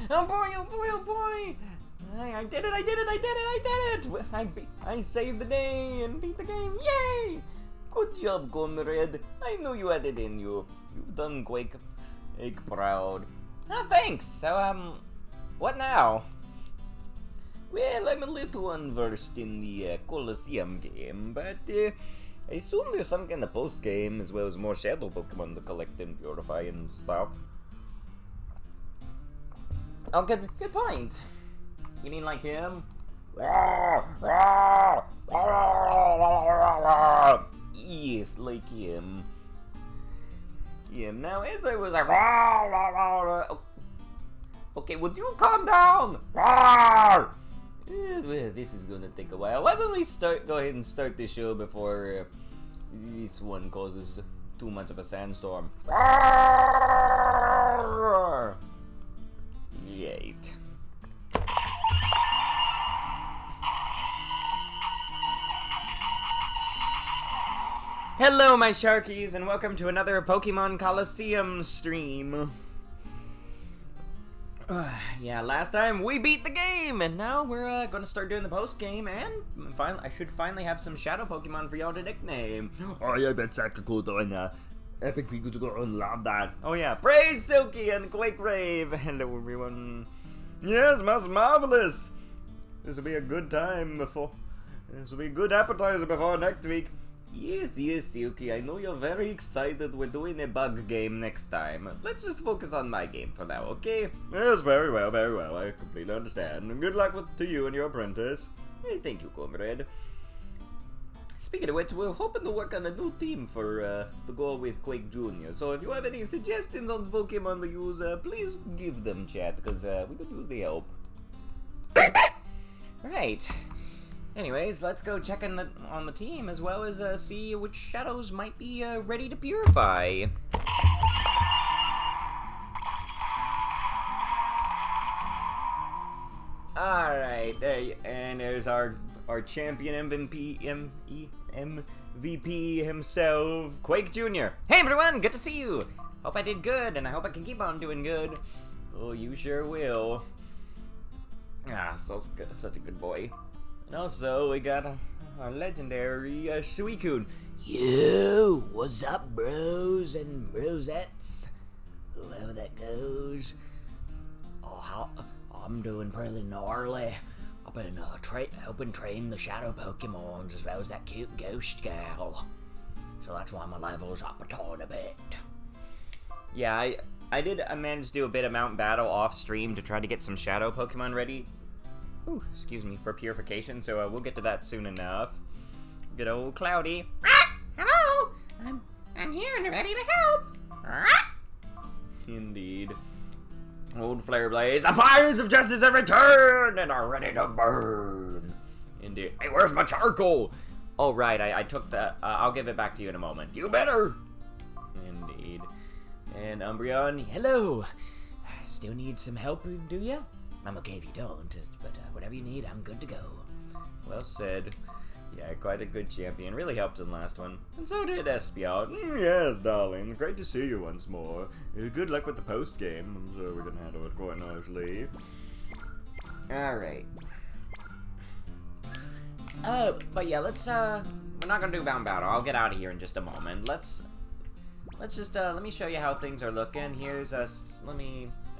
Oh boy, oh boy, oh boy! I did it! I saved the day and beat the game, yay! Good job, comrade. I knew you had it in you. You've done Quake proud. Ah, thanks. So, what now? Well, I'm a little unversed in the Colosseum game, but I assume there's some kind of post-game as well as more shadow Pokemon to collect and purify and stuff. Oh, good point. You mean like him? Yes, like him. Now, as I was like, okay, would you calm down? Well, this is gonna take a while. Why don't we go ahead and start the show before this one causes too much of a sandstorm? Yate. Hello, my Sharkies, and welcome to another Pokemon Colosseum stream. Yeah, last time we beat the game, and now we're gonna start doing the post game, and I should finally have some shadow Pokemon for y'all to nickname. Oh, jag vet säkert god och Epic Pikachu går och love that. Oh yeah, praise Silky and Quake Rave. Hello everyone. Yes, most marvelous. This will be a good time before. This will be a good appetizer before next week. Yes, Silky, I know you're very excited we're doing a bug game next time. Let's just focus on my game for now, okay? Yes, very well, I completely understand. And good luck to you and your apprentice. Hey, thank you, comrade. Speaking of which, we're hoping to work on a new team for to go with Quake Jr. So if you have any suggestions on Pokemon to use, please give them, chat, because we could use the help. Right. Anyways, let's go check on the team as well as see which shadows might be ready to purify. Alright, and there's our champion MVP himself, Quake Jr. Hey everyone, good to see you! Hope I did good, and I hope I can keep on doing good. Oh, you sure will. Ah, such a good boy. And also, we got our legendary Suicune. Yo, what's up, bros and brosettes? Whoever that goes. Oh, I'm doing pretty gnarly. I've been helping train the shadow Pokemons as well as that cute ghost gal. So that's why my level's up a tiny bit. Yeah, I managed to do a bit of Mount Battle off stream to try to get some shadow Pokemon ready. Ooh, excuse me, for purification, so we'll get to that soon enough. Good old Cloudy. Hello! I'm here and ready to help! Indeed. Old Flare Blaze, the fires of justice have returned and are ready to burn. Indeed. Hey, where's my charcoal? Oh, right, I took that. I'll give it back to you in a moment. You better! Indeed. And Umbreon, hello! Still need some help, do ya? I'm okay if you don't, but whatever you need, I'm good to go. Well said. Yeah, quite a good champion. Really helped in the last one. And so did Espeon. Yes, darling. Great to see you once more. Good luck with the post-game. I'm sure we're gonna handle it quite nicely. Alright. But yeah, let's, we're not gonna do Bound Battle. I'll get out of here in just a moment. Let's just, let me show you how things are looking. Here's us,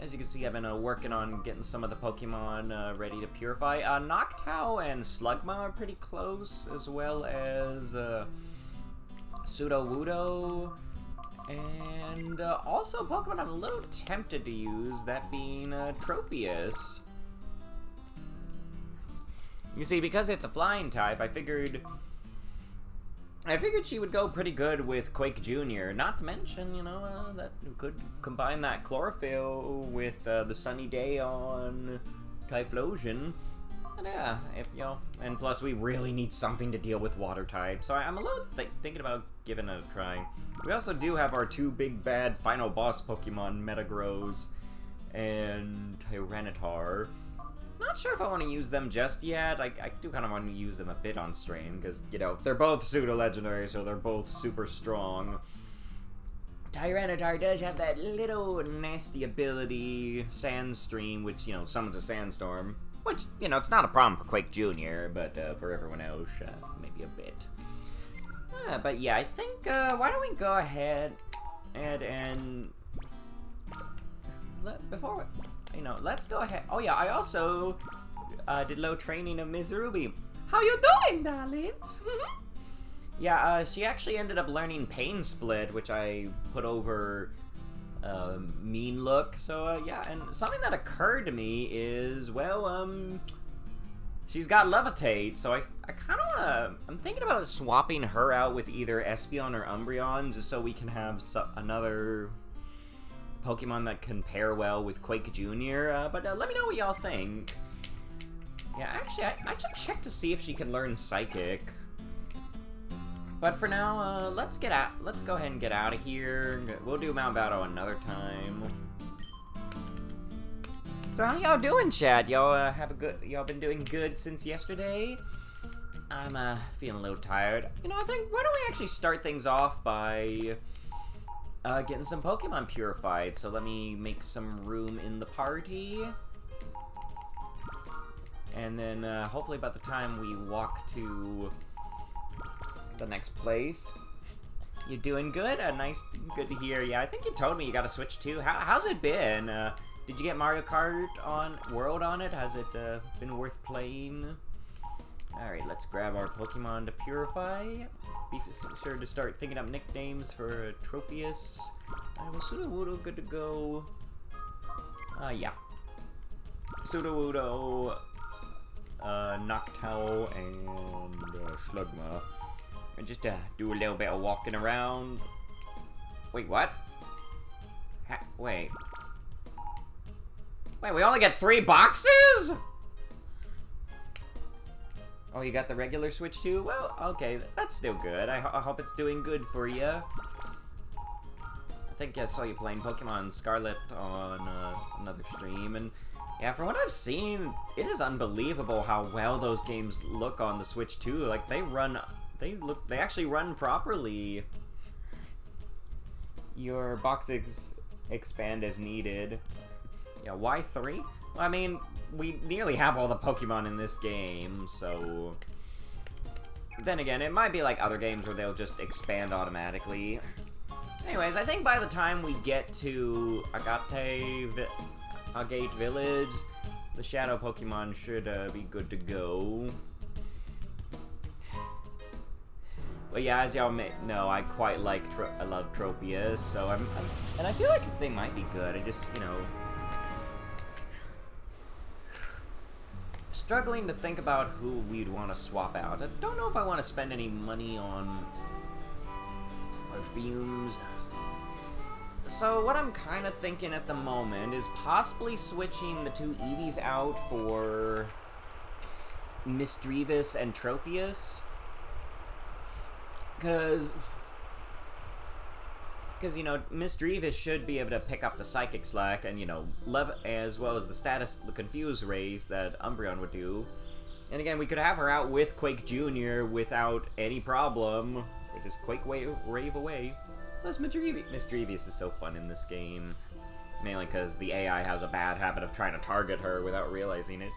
as you can see, I've been working on getting some of the Pokemon ready to purify. Noctowl and Slugma are pretty close, as well as Sudowoodo, and also Pokemon I'm a little tempted to use, that being Tropius. You see, because it's a flying type, I figured she would go pretty good with Quake Jr. Not to mention, you know, that we could combine that Chlorophyll with the Sunny Day on Typhlosion. And yeah, and plus we really need something to deal with water type, so I'm a little thinking about giving it a try. We also do have our two big bad final boss Pokemon, Metagross and Tyranitar. Not sure if I want to use them just yet. I do kind of want to use them a bit on stream, because, you know, they're both pseudo-legendary, so they're both super strong. Tyranitar does have that little nasty ability, Sandstream, which, summons a sandstorm. Which, it's not a problem for Quake Jr., but for everyone else, maybe a bit. But yeah, I think, why don't we go ahead and let's go ahead. Oh yeah, I also did low training of Ms. Ruby. How you doing, darlings? Yeah, she actually ended up learning Pain Split, which I put over Mean Look. So yeah, and something that occurred to me is, well, she's got Levitate, so I kind of wanna. I'm thinking about swapping her out with either Espeon or Umbreon, just so we can have another Pokemon that can pair well with Quake Jr. But let me know what y'all think. Yeah, actually, I should check to see if she can learn Psychic. But for now, let's go ahead and get out of here. We'll do Mount Battle another time. So how y'all doing, Chad? Y'all y'all been doing good since yesterday? I'm feeling a little tired. I think, why don't we actually start things off by getting some Pokemon purified. So let me make some room in the party. And then hopefully by the time we walk to the next place. You doing good? Good to hear. Yeah, I think you told me you got a Switch too. How's it been? Did you get Mario Kart World on it? Has it been worth playing? Alright, let's grab our Pokemon to purify. Be sure to start thinking up nicknames for Tropius. Sudowoodo, good to go. Yeah. Sudowoodo, Noctowl, and Slugma. And just do a little bit of walking around. Wait, what? Wait, we only get 3 boxes? Oh, you got the regular Switch too? Well, okay, that's still good. I hope it's doing good for you. I think I saw you playing Pokemon Scarlet on another stream, and yeah, from what I've seen, it is unbelievable how well those games look on the Switch too. Like, they actually run properly. Your boxes expand as needed. Yeah, why 3? Well, I mean, we nearly have all the Pokemon in this game, so... Then again, it might be like other games where they'll just expand automatically. Anyways, I think by the time we get to Agate Village, the Shadow Pokemon should be good to go. But yeah, as y'all may know, I quite like, I love Tropius, so and I feel like they might be good. I just, struggling to think about who we'd want to swap out. I don't know if I want to spend any money on perfumes. So what I'm kind of thinking at the moment is possibly switching the 2 Eevees out for Misdreavus and Tropius. Because Misdreavus should be able to pick up the Psychic Slack and, as well as the Confuse Rays that Umbreon would do. And again, we could have her out with Quake Jr. without any problem. Or just Quake Rave away. Plus, Misdreavus is so fun in this game. Mainly because the AI has a bad habit of trying to target her without realizing it.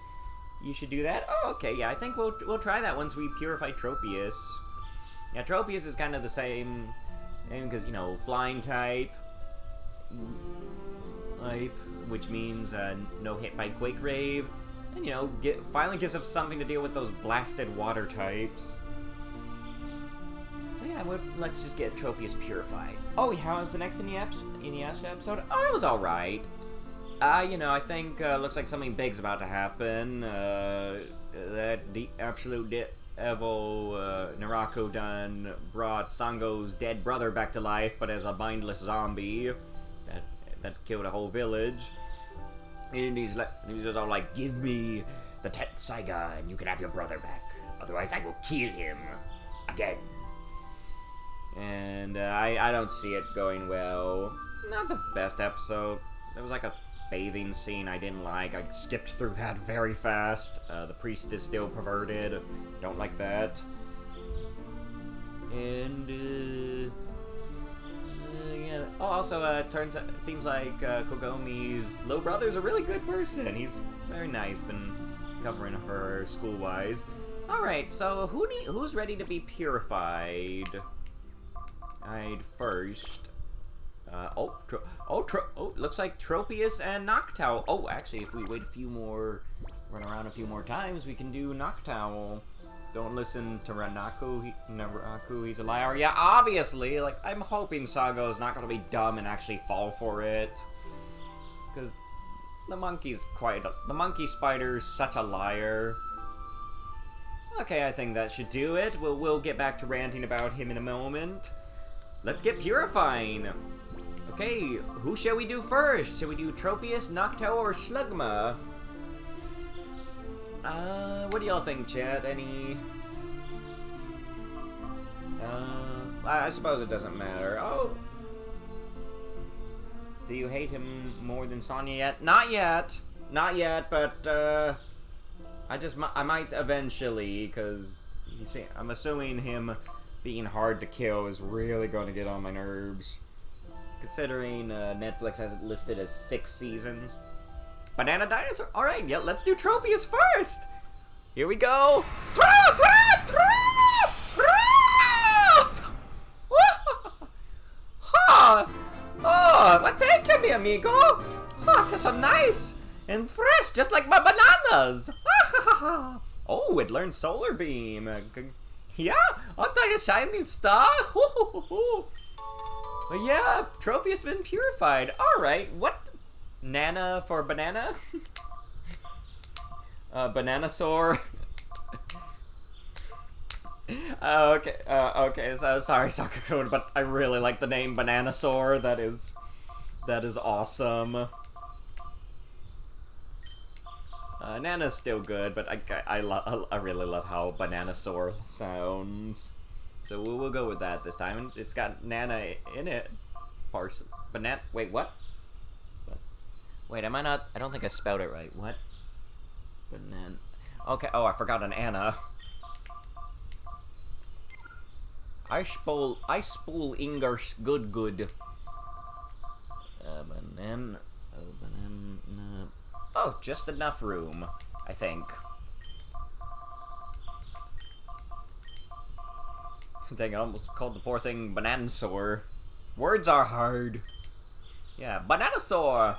You should do that? Oh, okay, yeah, I think we'll try that once we purify Tropius. Yeah, Tropius is kind of the same, because, flying type, which means no hit by Quake Rave, and, finally gives us something to deal with those blasted water types. So yeah, let's just get Tropius purified. Oh, how was the next Inuyasha episode? Oh, it was alright. I think, looks like something big's about to happen. That absolute Evil Naraku brought Sango's dead brother back to life, but as a mindless zombie that killed a whole village. And he's just all like, "Give me the Tetsaiga, and you can have your brother back. Otherwise, I will kill him again." And I don't see it going well. Not the best episode. There was like a bathing scene I didn't like. I skipped through that very fast. The priest is still perverted. Don't like that. And yeah, Oh, also, seems like Kogomi's little brother's a really good person. He's very nice, been covering for her school-wise. Alright, so who's ready to be purified? I'd first. Looks like Tropius and Noctowl. Oh, actually, if we wait run around a few more times, we can do Noctowl. Don't listen to Ranaku. He's a liar. Yeah, obviously. Like, I'm hoping Sago's not gonna be dumb and actually fall for it. Because the monkey spider's such a liar. Okay, I think that should do it. We'll get back to ranting about him in a moment. Let's get purifying. Okay, who shall we do first? Shall we do Tropius, Noctowl, or Slugma? What do y'all think, chat? I suppose it doesn't matter. Oh. Do you hate him more than Sonya yet? Not yet. Not yet, but, I might eventually, because I'm assuming him being hard to kill is really going to get on my nerves. Considering Netflix has it listed as 6 seasons. Banana Dinosaur? Alright, yeah, let's do Tropius first! Here we go! Oh, thank you, mi amigo! Oh, it feels so nice! And fresh, just like my bananas! Oh, it learned Solar Beam. Yeah, aren't I a shining star? Yeah, Tropius been purified. Alright, what? Nana for banana? Bananasaur. Okay, so sorry, Sakakun, but I really like the name Bananasaur. That is awesome. Nana's still good, but I really love how Bananasaur sounds. So we'll go with that this time. And it's got Nana in it. Wait, what? Wait, am I not? I don't think I spelled it right. What? Banana. Okay. Oh, I forgot an Anna. I spool Ingers good. Banana. Oh, just enough room, I think. Dang, I almost called the poor thing Bananasaur. Words are hard. Yeah, Bananasaur!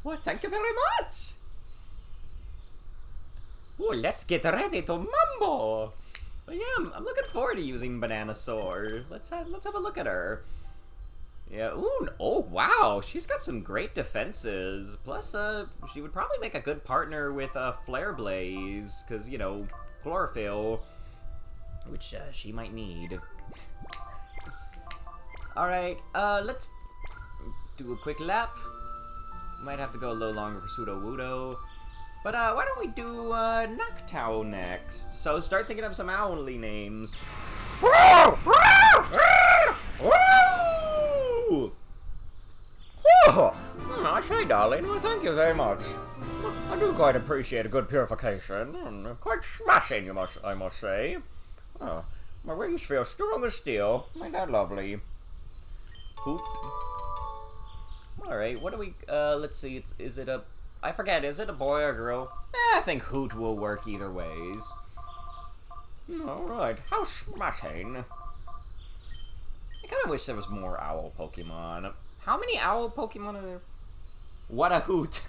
Well, thank you very much! Oh, let's get ready to mambo! But yeah, I'm looking forward to using Bananasaur. Let's have a look at her. Yeah, ooh, oh wow, she's got some great defenses. Plus, she would probably make a good partner with Flare Blaze, because, you know, Chlorophyll, which she might need. Alright, let's do a quick lap. Might have to go a little longer for Sudowoodo. But why don't we do Noctowl next? So start thinking of some owly names. I say, darling, well, thank you very much. I do quite appreciate a good purification. Quite smashing, I must say. Oh, my wings feel strong as steel. Ain't that lovely? Hoot. Alright, what do we, let's see, is it I forget, is it a boy or a girl? I think Hoot will work either ways. Alright, how smashing. I kind of wish there was more owl Pokemon. How many owl Pokemon are there? What a hoot.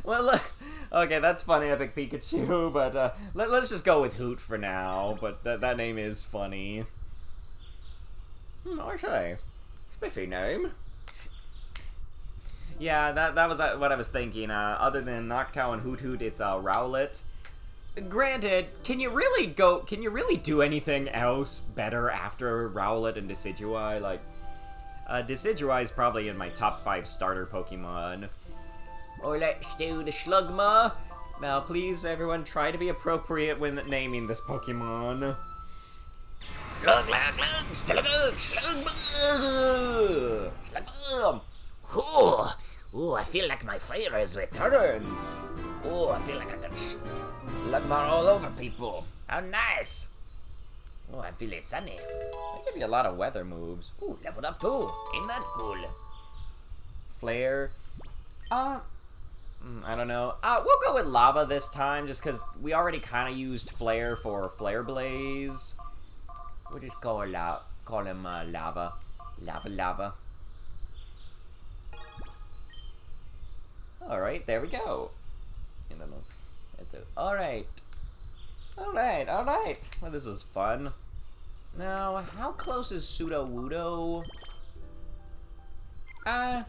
Well, look. Okay, that's funny, Epic Pikachu, but let's just go with Hoot for now. But that name is funny. I say. Spiffy name. Yeah, that was what I was thinking. Other than Noctowl and Hoot, it's Rowlet. Granted, can you really do anything else better after Rowlet and Decidueye? Like, Decidueye is probably in my top 5 starter Pokemon. Or let's do the Slugma. Now, please, everyone, try to be appropriate when naming this Pokemon. Slugma! Ooh, I feel like my fire has returned. Ooh, I feel like I can Slugma all over people. How nice! Oh, I'm feeling sunny. They give you a lot of weather moves. Ooh, leveled up too. Ain't that cool? Flare. I don't know. We'll go with lava this time, just because we already kind of used flare for flare blaze. We'll just call him lava. Lava. All right, there we go. I don't know. That's it. All right. Well, this is fun. Now, how close is Sudowoodo? I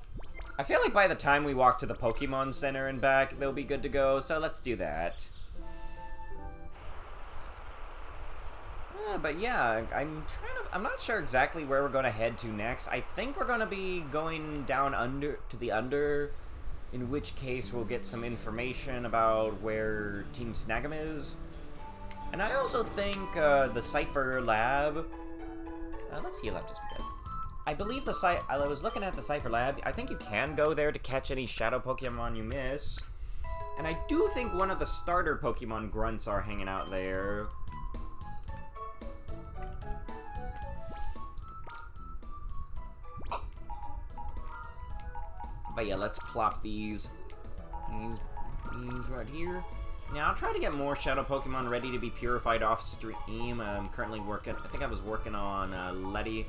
feel like by the time we walk to the Pokemon Center and back, they'll be good to go, so let's do that. But yeah, I'm not sure exactly where we're gonna head to next. I think we're gonna be going down to the under, in which case we'll get some information about where Team Snag'em is. And I also think the Cypher Lab. Let's heal up just because. I believe I was looking at the Cypher Lab. I think you can go there to catch any shadow Pokemon you miss. And I do think one of the starter Pokemon grunts are hanging out there. But yeah, let's plop these right here. Now, I'll try to get more Shadow Pokemon ready to be purified off stream. I'm currently working, I think I was working on Letty.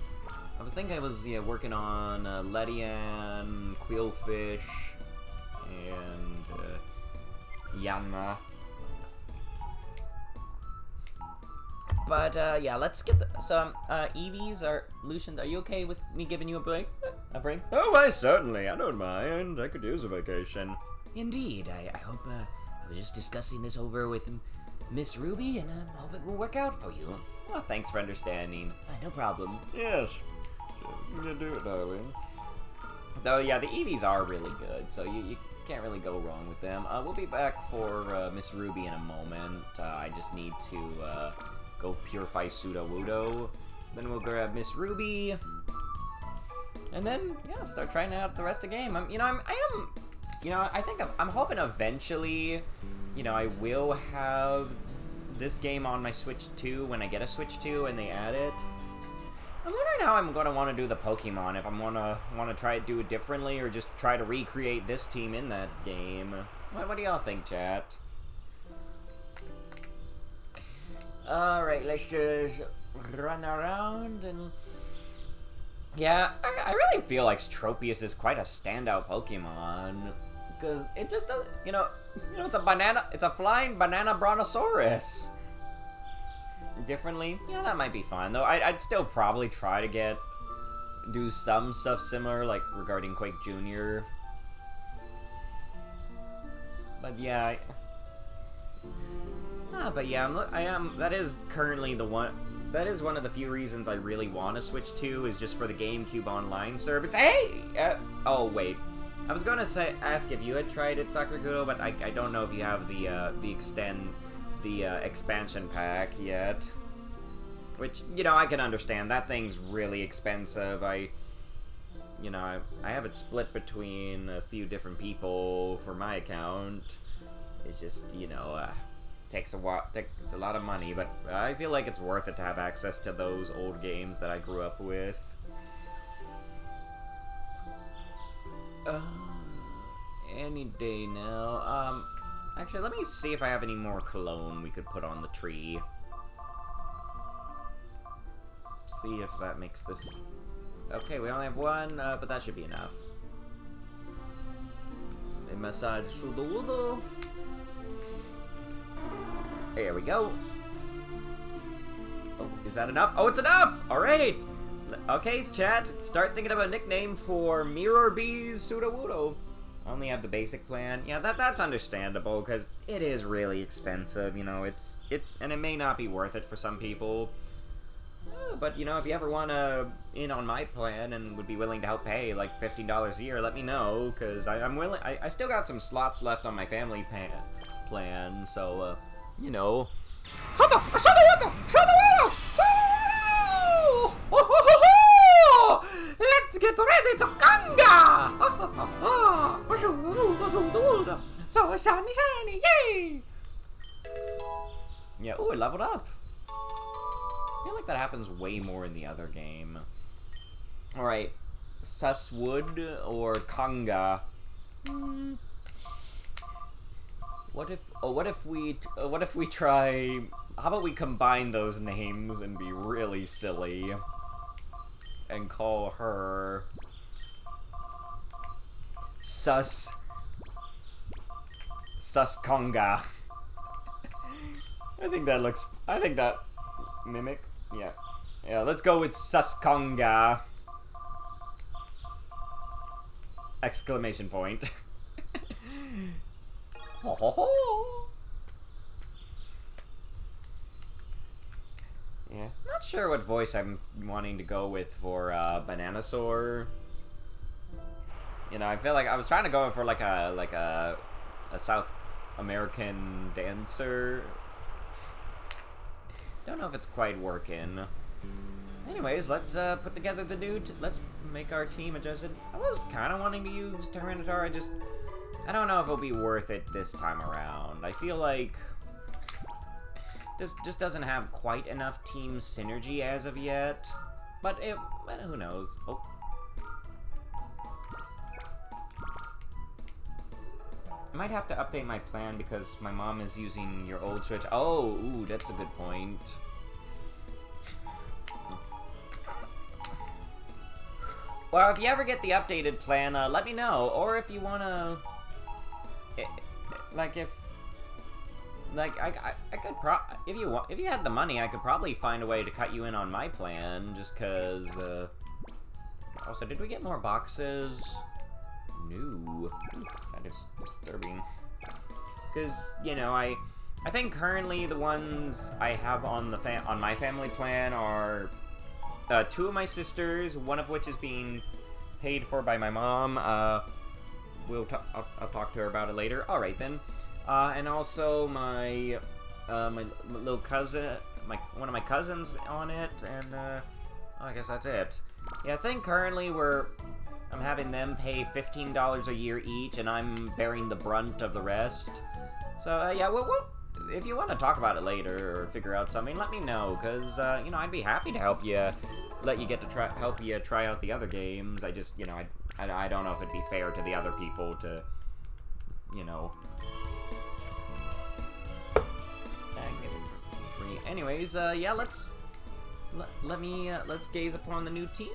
Working on Ledian, Quillfish, and Yanma. But yeah, let's get some Eevees or Lucians. Are you okay with me giving you a break? Oh, why certainly. I don't mind. I could use a vacation. Indeed. I hope. I was just discussing this over with Miss Ruby, and I hope it will work out for you. Well, thanks for understanding. No problem. Yes. You do it, darling. Though, yeah, the Eevees are really good, so you can't really go wrong with them. We'll be back for Miss Ruby in a moment. I just need to go purify Sudowoodo. Then we'll grab Miss Ruby. And then, yeah, start trying out the rest of the game. I'm hoping eventually, I will have this game on my Switch 2 when I get a Switch 2 and they add it. I'm wondering how I'm going to want to do the Pokemon, if I'm going to want to try to do it differently or just try to recreate this team in that game. What do y'all think, chat? Alright, let's just run around and... Yeah, I really feel like Tropius is quite a standout Pokemon. Because it just does, it's a flying banana brontosaurus. Differently, yeah, that might be fine though. I'd still probably try to do some stuff similar, like regarding Quake Jr. But yeah, that is currently that is one of the few reasons I really want to switch to, is just for the GameCube Online service. Hey! Oh wait, I was gonna ask if you had tried it, Sakurakuro, but I don't know if you have the expansion pack yet. Which, I can understand. That thing's really expensive. I have it split between a few different people for my account. It's just, takes a while. It's a lot of money, but I feel like it's worth it to have access to those old games that I grew up with. Any day now. Actually, let me see if I have any more cologne we could put on the tree. See if that makes this... Okay, we only have one, but that should be enough. A massage Sudowoodo. There we go. Oh, is that enough? Oh, it's enough! Alright! Okay, chat, start thinking of a nickname for Mirror Bee's Sudowoodo. I only have the basic plan. Yeah, that's understandable, because it is really expensive, and it may not be worth it for some people. But, if you ever want to in on my plan and would be willing to help pay, like, $15 a year, let me know, because I'm willing. I still got some slots left on my family plan, so, Let's get ready to conga! So shiny, yay! Yeah, ooh, I leveled up. feel like that happens way more in the other game. Alright. Suswood or Kanga? What if we try... How about we combine those names and be really silly? And call her... Suskonga. I think that mimic. Yeah. Yeah, let's go with Suskonga. Exclamation point. Ho ho ho. Yeah. Not sure what voice I'm wanting to go with for Bananasaur. You know, I feel like I was trying to go for like a South American dancer. Don't know if it's quite working. Anyways, let's put together the new. Let's make our team adjusted. I was kind of wanting to use Tyranitar. I don't know if it'll be worth it this time around. I feel like this just doesn't have quite enough team synergy as of yet. But who knows? Oh. I might have to update my plan because my mom is using your old Switch. Oh, ooh, that's a good point. Well, if you ever get the updated plan, let me know. Or if you wanna, I could if you had the money, I could probably find a way to cut you in on my plan. Just cause. Also, did we get more boxes? No. That is disturbing. Because, you know, I think currently the ones I have on my family plan are 2 of my sisters, one of which is being paid for by my mom. I'll talk to her about it later. All right then. And also my little cousin, one of my cousins on it, and I guess that's it. Yeah, I think currently I'm having them pay $15 a year each, and I'm bearing the brunt of the rest. So, yeah, well, if you want to talk about it later or figure out something, let me know, because, you know, I'd be happy to help you, help you try out the other games. I just, you know, I don't know if it'd be fair to the other people to, you know... get it for free. Anyways, yeah, let's gaze upon the new team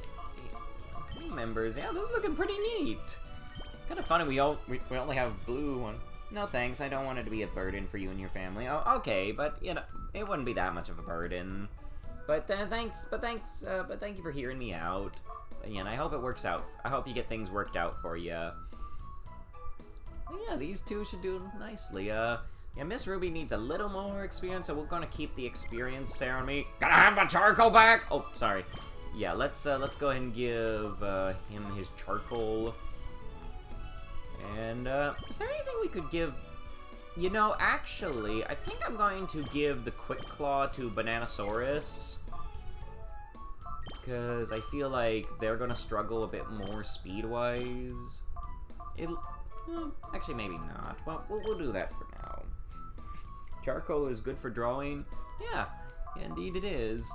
members. Yeah, this is looking pretty neat. Kind of funny we only have blue one. No thanks, I don't want it to be a burden for you and your family. Oh, okay, but you know, it wouldn't be that much of a burden. But thank you for hearing me out. And I hope it works out. I hope you get things worked out for you. But yeah, these two should do nicely. Yeah, Miss Ruby needs a little more experience, so we're gonna keep the experience ceremony. Gotta have my charcoal back. Oh, sorry. Yeah, let's go ahead and give him his charcoal. And is there anything we could give? You know, actually, I think I'm going to give the Quick Claw to Bananasaurus, because I feel like they're gonna struggle a bit more speed-wise. Actually, maybe not. Well, we'll do that for now. Charcoal is good for drawing. Yeah, indeed it is.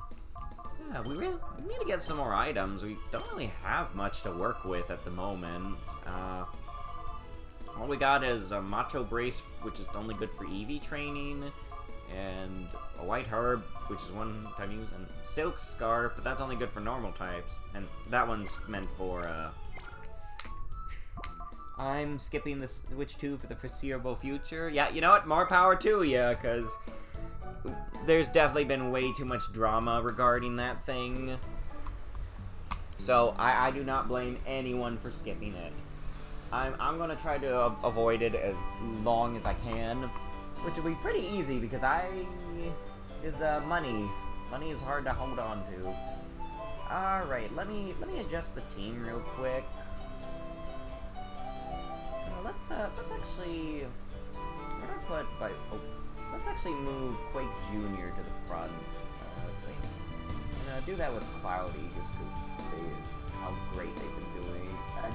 Yeah, we need to get some more items. We don't really have much to work with at the moment. All we got is a Macho Brace, which is only good for EV training, and a White Herb, which is one-time use, and Silk Scarf, but that's only good for normal types. And that one's meant for, I'm skipping the Switch 2 for the foreseeable future. Yeah, you know what? More power to ya, because there's definitely been way too much drama regarding that thing. So, I do not blame anyone for skipping it. I'm gonna try to avoid it as long as I can, which will be pretty easy because money. Money is hard to hold on to. Alright, let me adjust the team real quick. Let's actually... let's actually move Quake Jr. to the front. Let's see. And do that with Cloudy, just because how great they've been doing.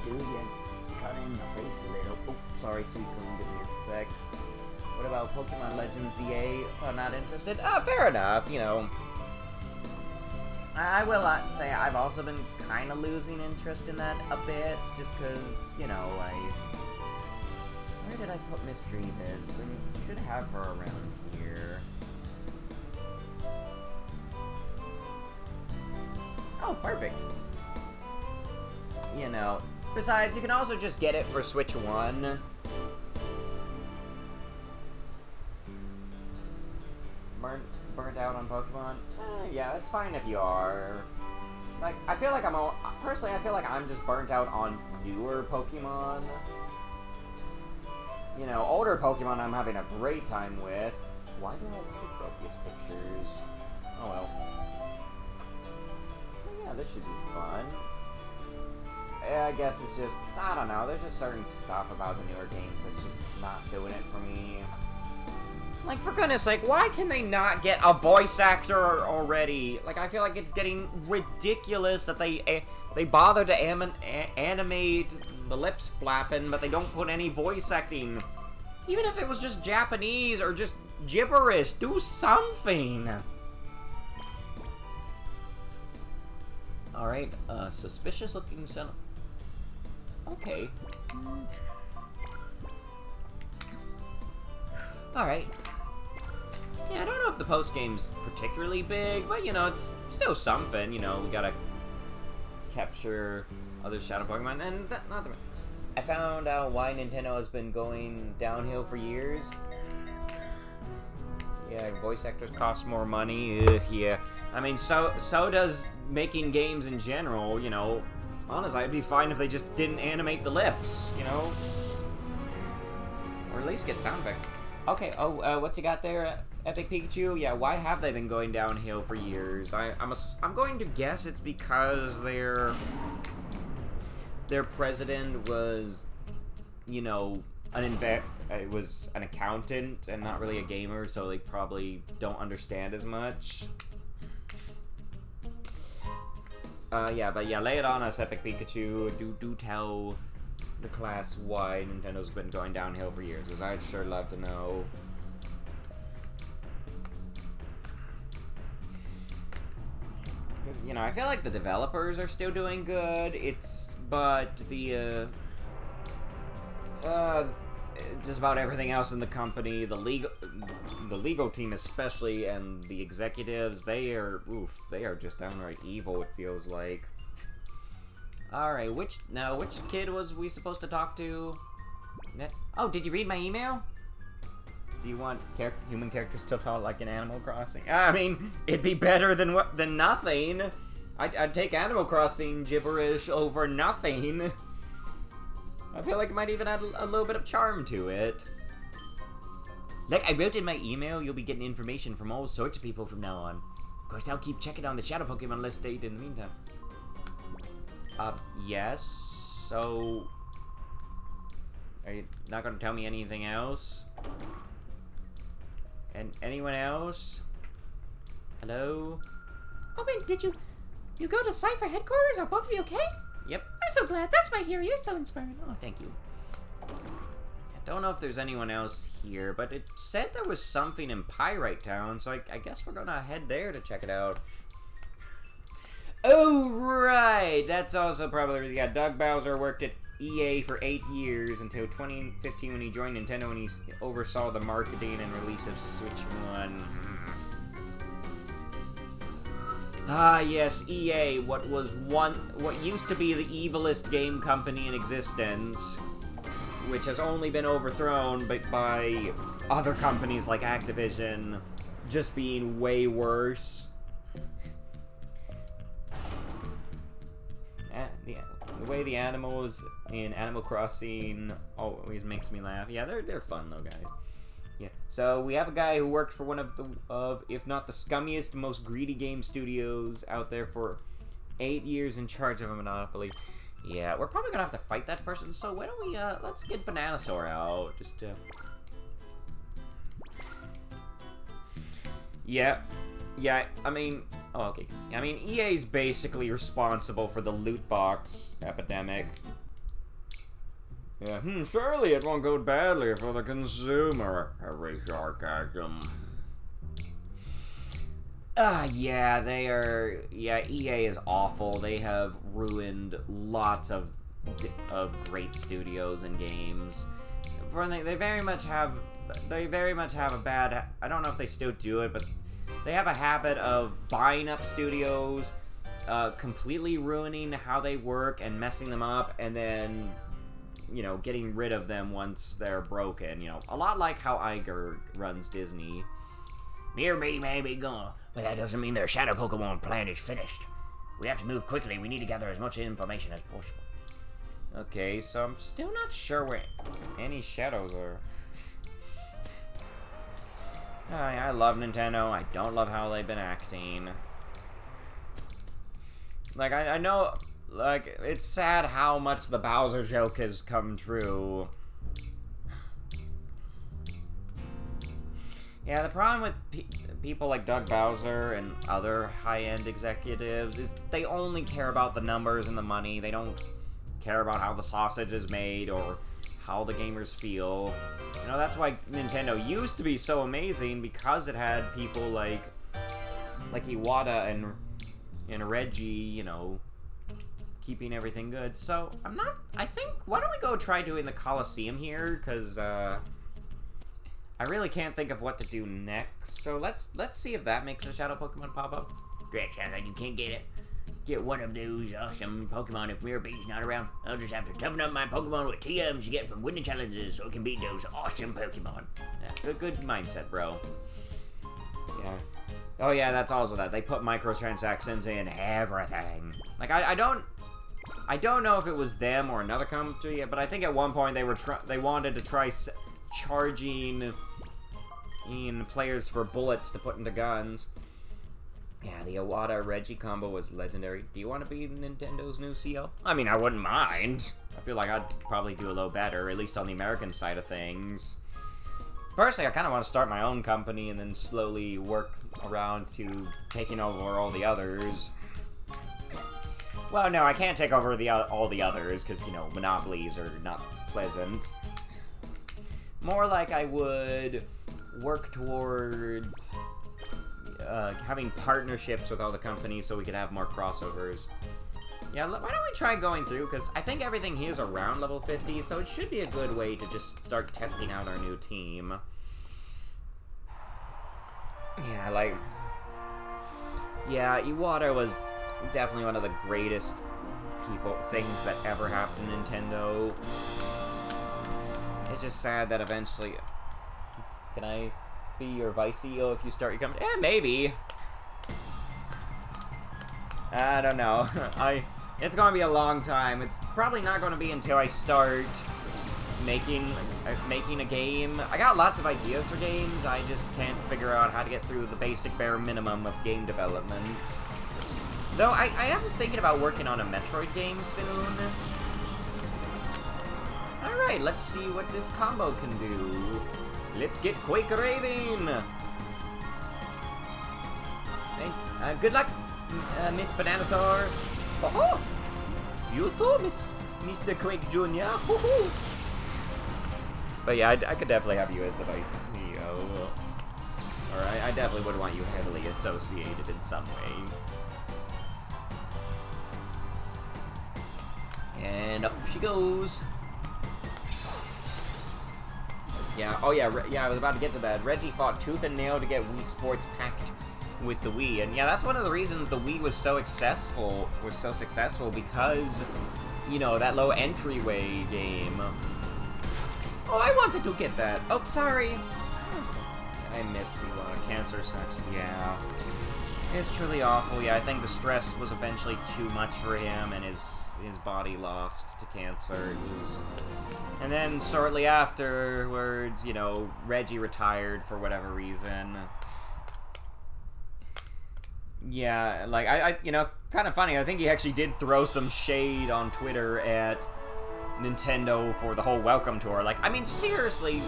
Dude, you cut in the face a little. Oh, sorry, Sweet Cone, give me a sec. What about Pokemon Legends ZA? Oh, not interested? Fair enough, you know. I will say I've also been kind of losing interest in that a bit, just because, you know, where did I put Miss Dreavis? I should have her around here. Oh, perfect. You know, besides, you can also just get it for Switch 1. Burnt out on Pokemon? Yeah, it's fine if you are. Like, I feel like personally, I feel like I'm just burnt out on newer Pokemon. You know, older Pokemon I'm having a great time with. Why do I have two Tropius pictures? Oh well. Yeah, this should be fun. Yeah, I guess it's just, I don't know, there's just certain stuff about the newer games that's just not doing it for me. Like, for goodness sake, why can they not get a voice actor already? Like, I feel like it's getting ridiculous that they bother to animate the lips flapping, but they don't put any voice acting. Even if it was just Japanese or just gibberish, do something! Alright, suspicious looking son. Okay. Alright. Yeah, I don't know if the post-game's particularly big, but, you know, it's still something, you know, we gotta capture other Shadow Pokemon, and I found out why Nintendo has been going downhill for years. Yeah, voice actors cost more money, yeah. I mean, so does making games in general, you know. Honestly, I'd be fine if they just didn't animate the lips, you know? Or at least get sound effects. Okay, what's you got there, Epic Pikachu? Yeah, why have they been going downhill for years? I'm going to guess it's because their president was, you know, was an accountant and not really a gamer, so they probably don't understand as much. Yeah, but yeah, lay it on us, Epic Pikachu. Do tell the class why Nintendo's been going downhill for years, because I'd sure love to know. Because, you know, I feel like the developers are still doing good, but the, just about everything else in the company, the legal team especially, and the executives, they are just downright evil, it feels like. Alright, which kid was we supposed to talk to? Oh, did you read my email? Do you want human characters to talk like in Animal Crossing? I mean, it'd be better than nothing. I'd take Animal Crossing gibberish over nothing. I feel like it might even add a little bit of charm to it. Like I wrote in my email, you'll be getting information from all sorts of people from now on. Of course, I'll keep checking on the Shadow Pokemon list date in the meantime. Yes. So, are you not going to tell me anything else? And anyone else? Hello? Oh, wait, did you go to Cypher headquarters? Are both of you okay? Yep. I'm so glad. That's my hero. You're so inspiring. Oh, thank you. I don't know if there's anyone else here, but it said there was something in Pyrite Town, so I guess we're gonna head there to check it out. Oh, right! That's also probably, yeah, Doug Bowser worked at EA for 8 years until 2015 when he joined Nintendo and he oversaw the marketing and release of Switch 1. Ah, yes, EA, what used to be the evilest game company in existence, which has only been overthrown by other companies like Activision, just being way worse. The way the animals in Animal Crossing always makes me laugh. Yeah, they're fun though, guys. Yeah. So we have a guy who worked for one of if not the scummiest, most greedy game studios out there for 8 years in charge of a monopoly. Yeah, we're probably gonna have to fight that person. So why don't we let's get Bananasaur out just to. Yeah. I mean. Oh, okay. I mean, EA's basically responsible for the loot box epidemic. Yeah, surely it won't go badly for the consumer. Hurry, sarcasm. Yeah, they are. Yeah, EA is awful. They have ruined lots of great studios and games. They very much have. They very much have a bad. I don't know if they still do it, but they have a habit of buying up studios, completely ruining how they work and messing them up, and then, you know, getting rid of them once they're broken. You know, a lot like how Iger runs Disney. Near me may be gone, but that doesn't mean their shadow Pokemon plan is finished. We have to move quickly. We need to gather as much information as possible. Okay, so I'm still not sure where any shadows are. I love Nintendo. I don't love how they've been acting. Like, I know, like, it's sad how much the Bowser joke has come true. Yeah, the problem with people like Doug Bowser and other high-end executives is they only care about the numbers and the money. They don't care about how the sausage is made or how the gamers feel. You know, that's why Nintendo used to be so amazing, because it had people like Iwata and Reggie, you know, keeping everything good. So, I think, why don't we go try doing the Colosseum here, because, I really can't think of what to do next. So let's see if that makes a shadow Pokemon pop up. Great, sounds like you can't get one of those awesome Pokemon if Mirror Beat's not around. I'll just have to toughen up my Pokemon with TMs you get from winning challenges so it can beat those awesome Pokemon. Yeah, good mindset, bro. Yeah. Oh yeah, that's also that. They put microtransactions in everything. Like, I don't know if it was them or another company, but I think at one point they wanted to try charging in players for bullets to put into guns. Yeah, the Iwata Reggie combo was legendary. Do you want to be Nintendo's new CEO? I mean, I wouldn't mind. I feel like I'd probably do a little better, at least on the American side of things. Personally, I kind of want to start my own company and then slowly work around to taking over all the others. Well, no, I can't take over all the others, because, you know, monopolies are not pleasant. More like I would work towards having partnerships with all the companies so we could have more crossovers. Yeah, why don't we try going through, because I think everything here is around level 50, so it should be a good way to just start testing out our new team. Yeah, like... Yeah, Iwata was definitely one of the greatest things that ever happened to Nintendo. It's just sad that eventually... Can I be your vice CEO if you start your company? Eh, maybe. I don't know. It's gonna be a long time. It's probably not gonna be until I start making a game. I got lots of ideas for games. I just can't figure out how to get through the basic bare minimum of game development. Though I am thinking about working on a Metroid game soon. Alright, let's see what this combo can do. Let's get Quake Raving! Hey, good luck, Miss Bananasaur. Oh, you too, Mr. Quake Jr. But yeah, I could definitely have you as the vice CEO. Or I definitely would want you heavily associated in some way. And up she goes. Yeah, oh yeah, I was about to get to that. Reggie fought tooth and nail to get Wii Sports packed with the Wii, and yeah, that's one of the reasons the Wii was so successful, because, you know, that low entryway game. Oh, I wanted to get that. Oh, sorry. I miss Iwata. Cancer sucks. Yeah. It's truly awful. Yeah, I think the stress was eventually too much for him, and his body lost to cancer. It was... And then shortly afterwards, you know, Reggie retired for whatever reason. Yeah, like, I you know, kind of funny. I think he actually did throw some shade on Twitter at Nintendo for the whole Welcome Tour. Like, I mean, seriously,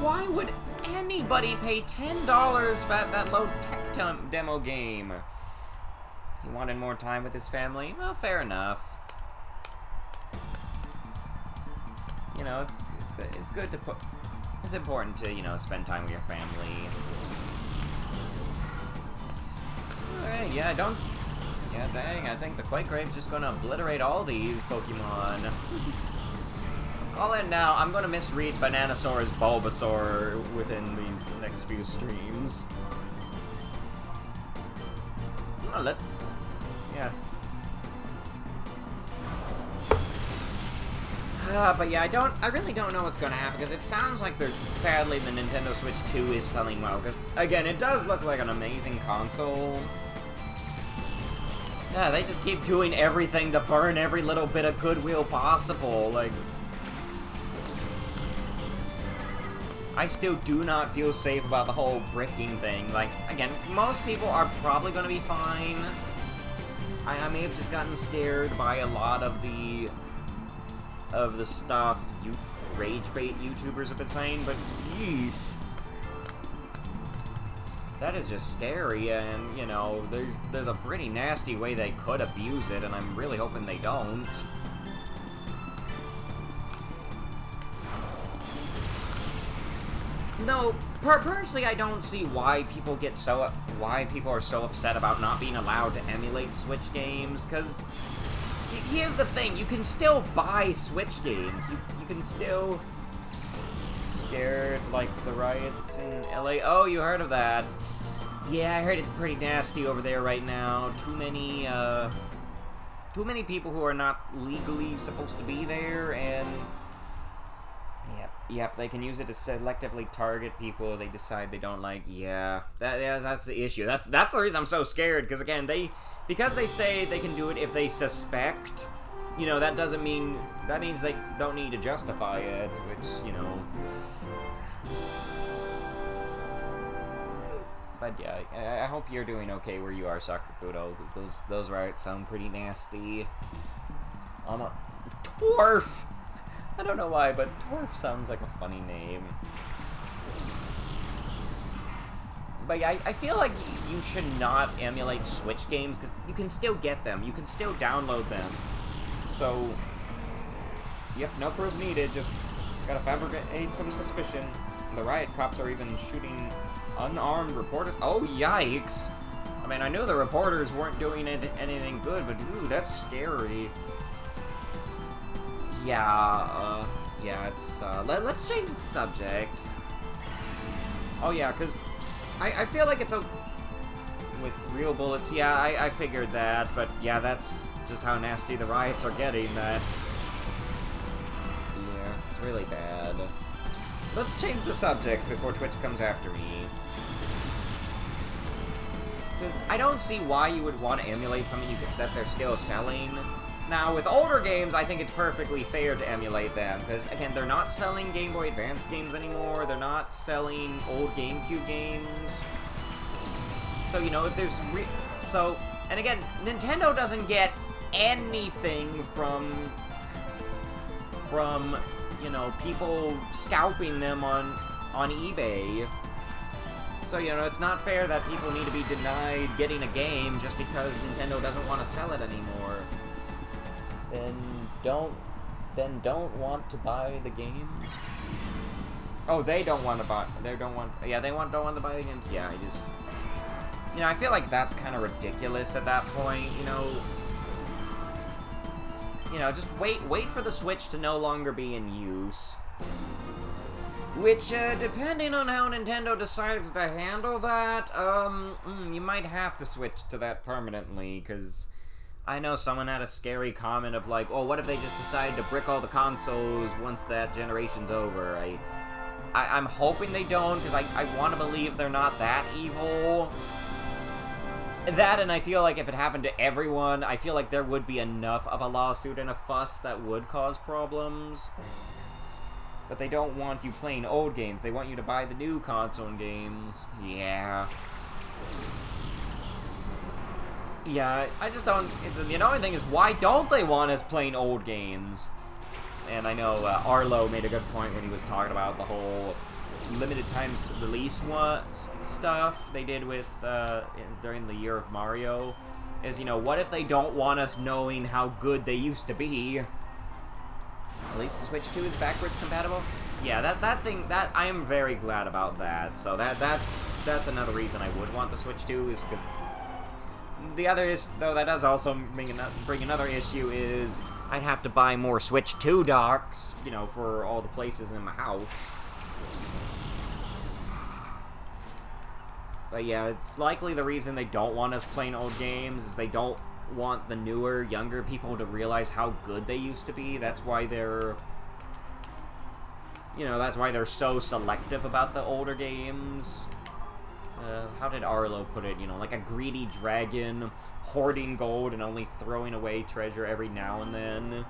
why would anybody pay $10 for that low tech demo game? He wanted more time with his family? Well, fair enough. You know, it's good to put... It's important to, you know, spend time with your family. yeah, don't... Yeah, dang, I think the Quake Grave's just gonna obliterate all these Pokemon. Call it now, I'm gonna misread Bananasaur's Bulbasaur within these next few streams. Oh, yeah. But yeah, I really don't know what's gonna happen, because it sounds like sadly, the Nintendo Switch 2 is selling well, because, again, it does look like an amazing console. Yeah, they just keep doing everything to burn every little bit of goodwill possible, like... I still do not feel safe about the whole bricking thing. Like, again, most people are probably gonna be fine. I may have just gotten scared by a lot of the stuff rage bait YouTubers have been saying, but yeesh. That is just scary, and, you know, there's a pretty nasty way they could abuse it, and I'm really hoping they don't. No, personally, I don't see why people are so upset about not being allowed to emulate Switch games, because here's the thing, you can still buy Switch games. You can still... Scared, like, the riots in LA. Oh, you heard of that. Yeah, I heard it's pretty nasty over there right now. Too many people who are not legally supposed to be there, and... Yep, they can use it to selectively target people they decide they don't like. Yeah, that's the issue. That's the reason I'm so scared, because again, because they say they can do it if they suspect, you know, that means they don't need to justify it, which, you know. But yeah, I hope you're doing okay where you are, Sakukudo, because those riots sound pretty nasty. Dwarf! I don't know why, but Dwarf sounds like a funny name. But yeah, I feel like you should not emulate Switch games, because you can still get them. You can still download them. So, yep, no proof needed, just gotta fabricate some suspicion. The riot cops are even shooting unarmed reporters. Oh, yikes! I mean, I knew the reporters weren't doing anything good, but ooh, that's scary. Yeah, it's, let's change the subject. Oh yeah, because I feel like it's with real bullets. Yeah, I figured that, but yeah, that's just how nasty the riots are getting, that... Yeah, it's really bad. Let's change the subject before Twitch comes after me. Because I don't see why you would want to emulate something that they're still selling. Now, with older games, I think it's perfectly fair to emulate them, because, again, they're not selling Game Boy Advance games anymore, they're not selling old GameCube games. So, you know, if there's and again, Nintendo doesn't get anything from, you know, people scalping them on eBay. So, you know, it's not fair that people need to be denied getting a game just because Nintendo doesn't want to sell it anymore. Then don't want to buy the games? Oh, they don't want to buy, don't want to buy the games? Yeah, you know, I feel like that's kind of ridiculous at that point, you know. You know, just wait for the Switch to no longer be in use. Which, depending on how Nintendo decides to handle that, you might have to switch to that permanently, because I know someone had a scary comment of like, oh, what if they just decide to brick all the consoles once that generation's over? I'm hoping they don't, because I want to believe they're not that evil. That, and I feel like if it happened to everyone, I feel like there would be enough of a lawsuit and a fuss that would cause problems. But they don't want you playing old games. They want you to buy the new console games. Yeah. Yeah, I just don't... The annoying thing is, why don't they want us playing old games? And I know Arlo made a good point when he was talking about the whole limited times release stuff they did with during the year of Mario. Is, you know, what if they don't want us knowing how good they used to be? At least the Switch 2 is backwards compatible? Yeah, that thing, I am very glad about that. So that's another reason I would want the Switch 2, is because The other is, though, that does also bring another issue is I'd have to buy more Switch 2 docks, you know, for all the places in my house. But yeah, it's likely the reason they don't want us playing old games is they don't want the newer, younger people to realize how good they used to be. That's why they're... You know, that's why they're so selective about the older games. How did Arlo put it? You know, like a greedy dragon, hoarding gold and only throwing away treasure every now and then.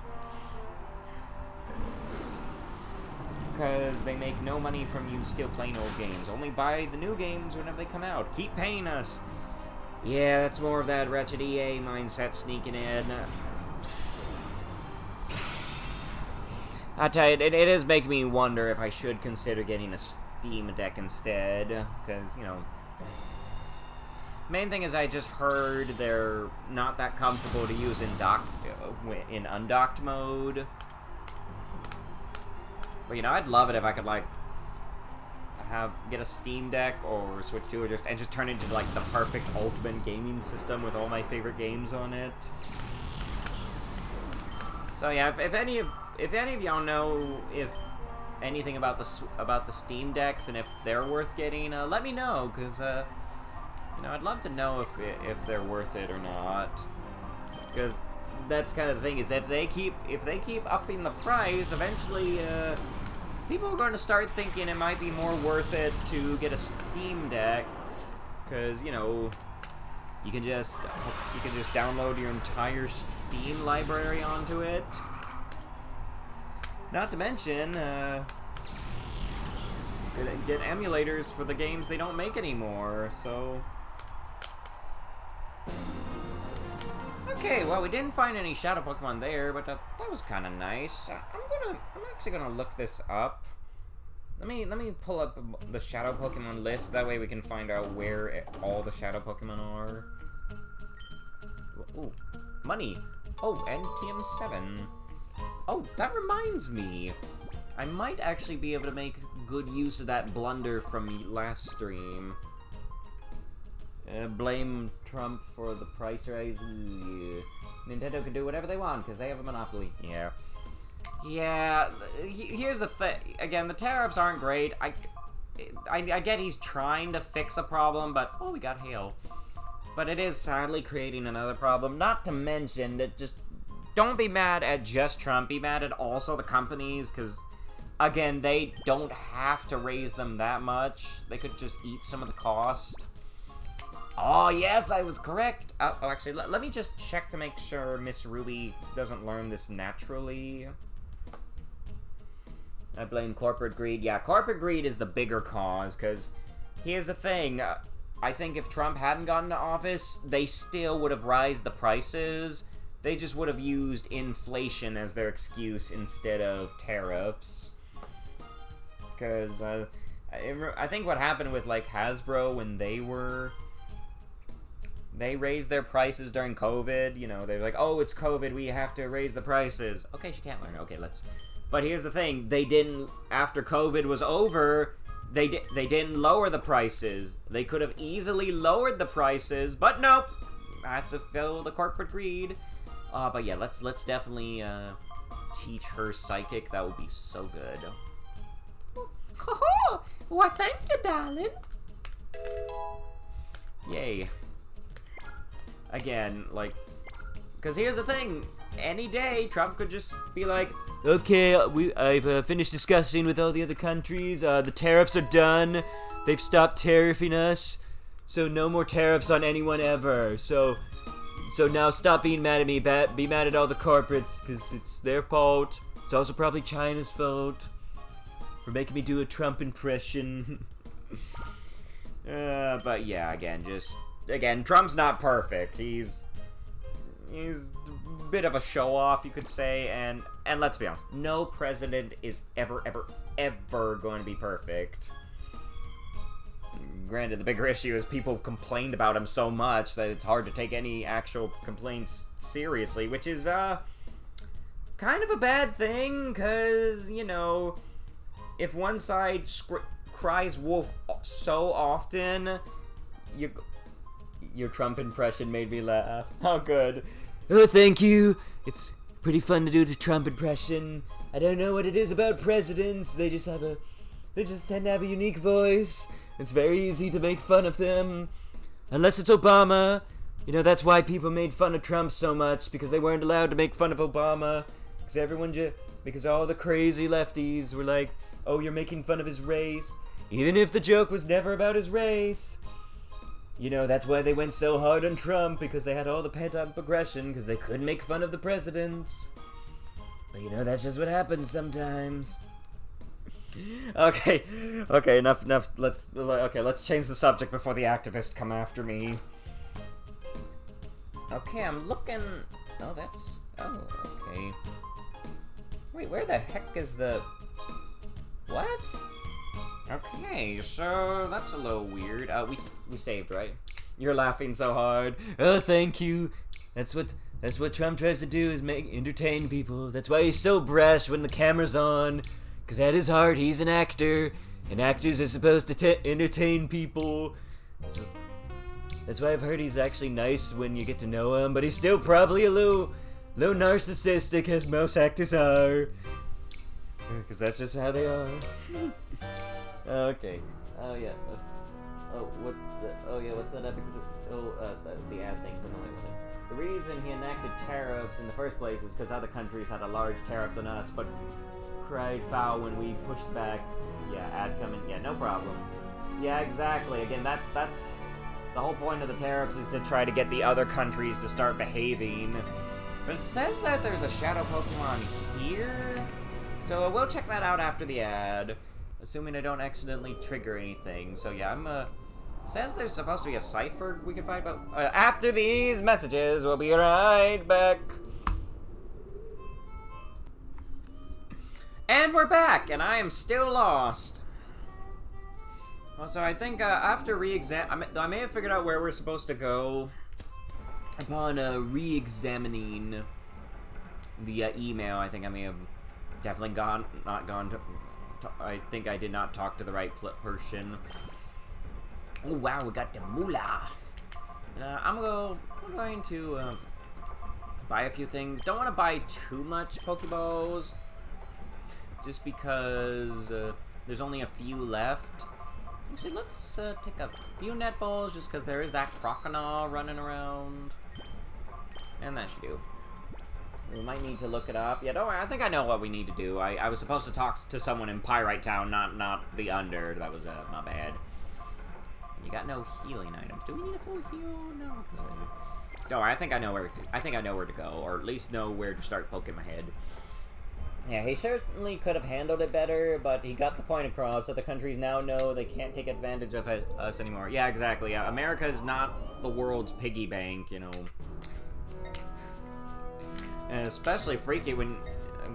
Because they make no money from you still playing old games. Only buy the new games whenever they come out. Keep paying us. Yeah, that's more of that wretched EA mindset sneaking in. I tell you, it is making me wonder if I should consider getting a Steam Deck instead. Because, you know... Main thing is I just heard they're not that comfortable to use in undocked mode. But, you know, I'd love it if I could, like, get a Steam Deck or Switch 2 or just turn it into, like, the perfect ultimate gaming system with all my favorite games on it. So, yeah, if any of y'all know if anything about the Steam Decks and if they're worth getting, let me know, because, you know, I'd love to know if they're worth it or not. Because that's kind of the thing, is if they keep upping the price, eventually, people are going to start thinking it might be more worth it to get a Steam Deck, because, you know, you can just download your entire Steam library onto it. Not to mention, get emulators for the games they don't make anymore, so... Okay, well, we didn't find any Shadow Pokemon there, but that was kind of nice. I'm actually gonna look this up. Let me pull up the Shadow Pokemon list. That way we can find out where all the Shadow Pokemon are. Ooh, money. Oh, NTM7. Oh, that reminds me. I might actually be able to make good use of that blunder from last stream. Blame Trump for the price rise. Nintendo can do whatever they want because they have a monopoly. Yeah. Yeah, here's the thing. Again, the tariffs aren't great. I get he's trying to fix a problem, but... Oh, we got hail. But it is sadly creating another problem. Not to mention that just... Don't be mad at just Trump. Be mad at also the companies, because... Again, they don't have to raise them that much. They could just eat some of the cost. Oh, yes, I was correct. Oh, actually, let me just check to make sure Miss Ruby doesn't learn this naturally. I blame corporate greed. Yeah, corporate greed is the bigger cause, because here's the thing. I think if Trump hadn't gotten to office, they still would have raised the prices. They just would have used inflation as their excuse instead of tariffs. Because I think what happened with, like, Hasbro when they raised their prices during COVID. You know, they're like, oh, it's COVID, we have to raise the prices. Okay, she can't learn. Okay, let's... But here's the thing, they didn't, after COVID was over, they didn't lower the prices. They could have easily lowered the prices, but nope. I have to fill the corporate greed. But yeah, let's definitely teach her psychic. That would be so good. Well, thank you, darling. Yay. Again, like, because here's the thing. Any day, Trump could just be like, okay, I've finished discussing with all the other countries. The tariffs are done. They've stopped tariffing us. So no more tariffs on anyone ever. So now stop being mad at me. Be mad at all the corporates, because it's their fault. It's also probably China's fault for making me do a Trump impression. But yeah, again, Trump's not perfect. He's a bit of a show-off, you could say, and let's be honest, no president is ever going to be perfect. Granted, the bigger issue is people have complained about him so much that it's hard to take any actual complaints seriously, which is, kind of a bad thing, because, you know, if one side cries wolf so often, your Trump impression made me laugh. How good. Oh, thank you. It's pretty fun to do the Trump impression. I don't know what it is about presidents. They just tend to have a unique voice. It's very easy to make fun of them. Unless it's Obama. You know, that's why people made fun of Trump so much, because they weren't allowed to make fun of Obama. Because all the crazy lefties were like, oh, you're making fun of his race. Even if the joke was never about his race. You know, that's why they went so hard on Trump, because they had all the pent-up aggression, because they couldn't make fun of the presidents. But you know, that's just what happens sometimes. Okay, enough. Let's change the subject before the activists come after me. Okay, I'm looking. Oh, okay. Wait, where the heck is the? What? Okay, so that's a little weird. We saved, right? You're laughing so hard. Oh, thank you. That's what Trump tries to do, is entertain people. That's why he's so brash when the camera's on. Because at his heart, he's an actor. And actors are supposed to entertain people. That's why I've heard he's actually nice when you get to know him. But he's still probably a little narcissistic, as most actors are. Because that's just how they are. Okay. Oh, yeah. What's that epic? The ad thing's annoying. The reason he enacted tariffs in the first place is because other countries had a large tariffs on us, but cried foul when we pushed back. Yeah, ad coming. Yeah, no problem. Yeah, exactly. Again, that's the whole point of the tariffs, is to try to get the other countries to start behaving. But it says that there's a shadow Pokemon here, so we'll check that out after the ad, assuming I don't accidentally trigger anything. So yeah, says there's supposed to be a cipher we can find, but after these messages, we'll be right back. And we're back, and I am still lost. Also, I think after I may have figured out where we're supposed to go upon re-examining the email. I think I may have definitely not gone to. I think I did not talk to the right person. Oh wow, we got the moolah. I'm going to buy a few things. Don't want to buy too much Pokeballs, just because there's only a few left. Actually, let's take a few netballs, just because there is that Crocodile running around. And that should do. We might need to look it up. Yeah, don't worry, I think I know what we need to do. I was supposed to talk to someone in Pyrite Town, not the Under. That was my bad. You got no healing items. Do we need a full heal? No. Good. Don't worry, I think I know where to go, or at least know where to start poking my head. Yeah, he certainly could have handled it better, but he got the point across, so the countries now know they can't take advantage of us anymore. Yeah, exactly. Yeah, America is not the world's piggy bank, you know. And especially freaky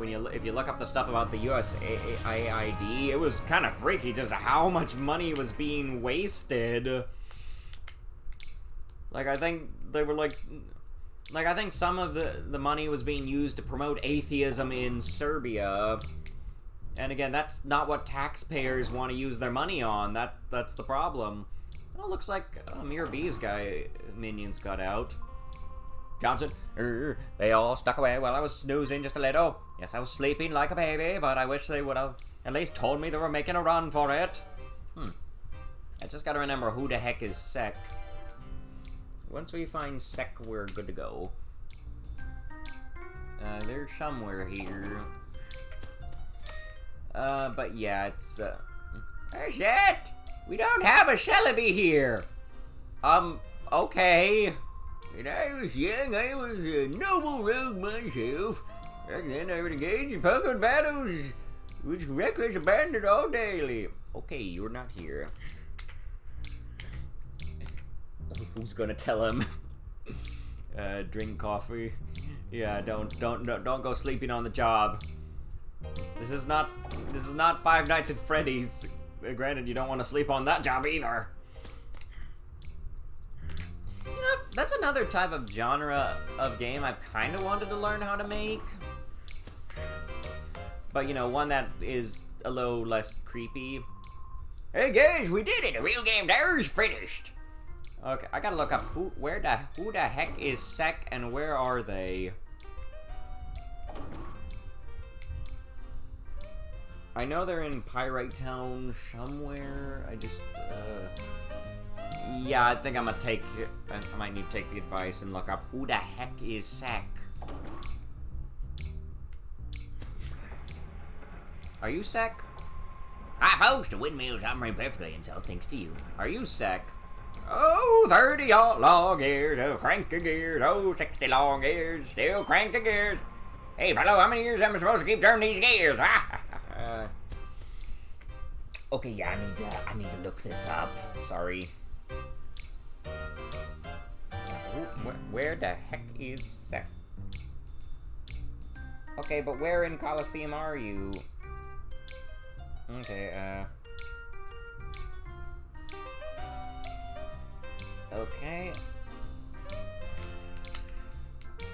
if you look up the stuff about the USAID, it was kind of freaky just how much money was being wasted. Like, I think they were like I think some of the money was being used to promote atheism in Serbia. And again, that's not what taxpayers want to use their money on. That's the problem. Oh, it looks like Mirror B's minions got out. Johnson, they all stuck away while I was snoozing just a little. Yes, I was sleeping like a baby, but I wish they would have at least told me they were making a run for it. I just gotta remember who the heck is Sec. Once we find Sec, we're good to go. They're somewhere here. But yeah, it's, Hey, shit! We don't have a Celebi here! Okay. When I was young, I was a noble rogue myself. Back then, I would engage in Pokemon battles with reckless abandon all daily. Okay, you're not here. Who's gonna tell him? Drink coffee. Yeah, don't go sleeping on the job. This is not Five Nights at Freddy's. Granted, you don't want to sleep on that job either. You know, that's another type of genre of game I've kind of wanted to learn how to make. But, you know, one that is a little less creepy. Hey guys, we did it! The real game there's finished! Okay, I gotta look up who the heck is Sek and where are they? I know they're in Pyrite Town somewhere. I just, yeah, I think I might need to take the advice and look up who the heck is Sek. Are you Sek? Hi, folks. The windmills operate perfectly, and so thanks to you. Are you Sek? Oh, 30 odd long years of cranking gears. Oh, 60 long years, still cranking gears. Hey, fellow, how many years am I supposed to keep turning these gears? Okay, yeah, I need to look this up. Sorry. Where the heck is Sek? Okay, but where in Colosseum are you? Okay, okay.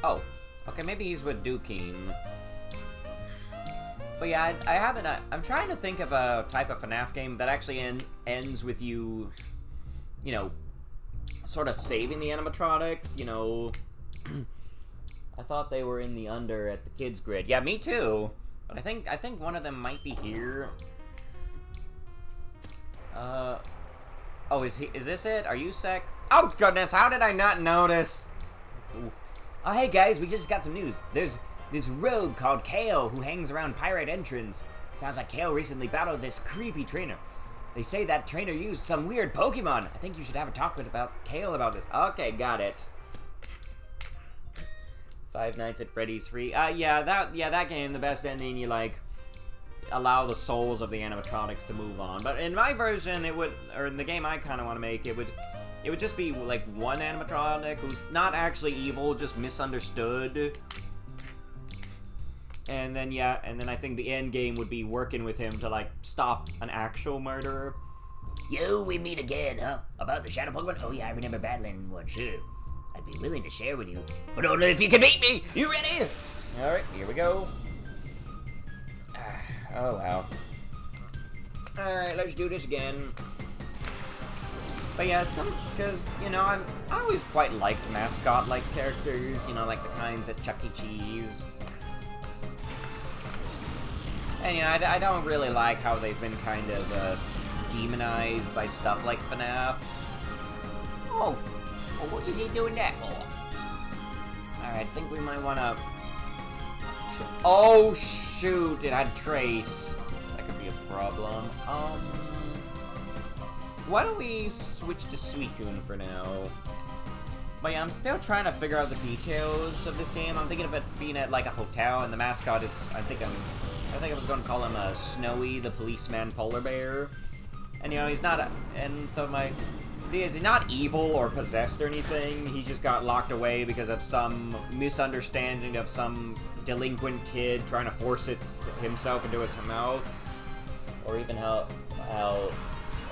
Oh, okay, maybe he's with Dukeen. But yeah, I haven't. I'm trying to think of a type of FNAF game that actually ends with you, you know, sort of saving the animatronics. You know, I thought they were in the under at the kids grid. Yeah, me too. But I think one of them might be here. Oh, is this it? Are you Sek? Oh goodness, how did I not notice? Ooh. Oh, hey guys, we just got some news. There's this rogue called Kale who hangs around Pyrite Entrance. Sounds like Kale recently battled this creepy trainer. They say that trainer used some weird Pokemon. I think you should have a talk with Kale about this. Okay, got it. Five Nights at Freddy's free. Yeah, that game, the best ending, you like allow the souls of the animatronics to move on. But in my version, it would, or in the game I kind of want to make, it would just be like one animatronic who's not actually evil, just misunderstood. And then I think the end game would be working with him to like stop an actual murderer. Yo, we meet again, huh? About the shadow Pokemon? Oh yeah, I remember battling one, sure. I'd be willing to share with you, but only if you can beat me! You ready? Alright, here we go. Oh wow. Alright, let's do this again. But yeah, because, you know, I always quite liked mascot-like characters, you know, like the kinds at Chuck E. Cheese. And, you know, I don't really like how they've been kind of, demonized by stuff like FNAF. Oh, well, what are you doing that for? Alright, I think we might want to... Oh, shoot, it had Trace. That could be a problem. Why don't we switch to Suicune for now? But yeah, I'm still trying to figure out the details of this game. I'm thinking of it being at, like, a hotel, and the mascot is... I think I was going to call him Snowy, the policeman polar bear. And, you know, he's not... And so my... He's not evil or possessed or anything. He just got locked away because of some misunderstanding of some delinquent kid trying to force himself into his mouth. Or even how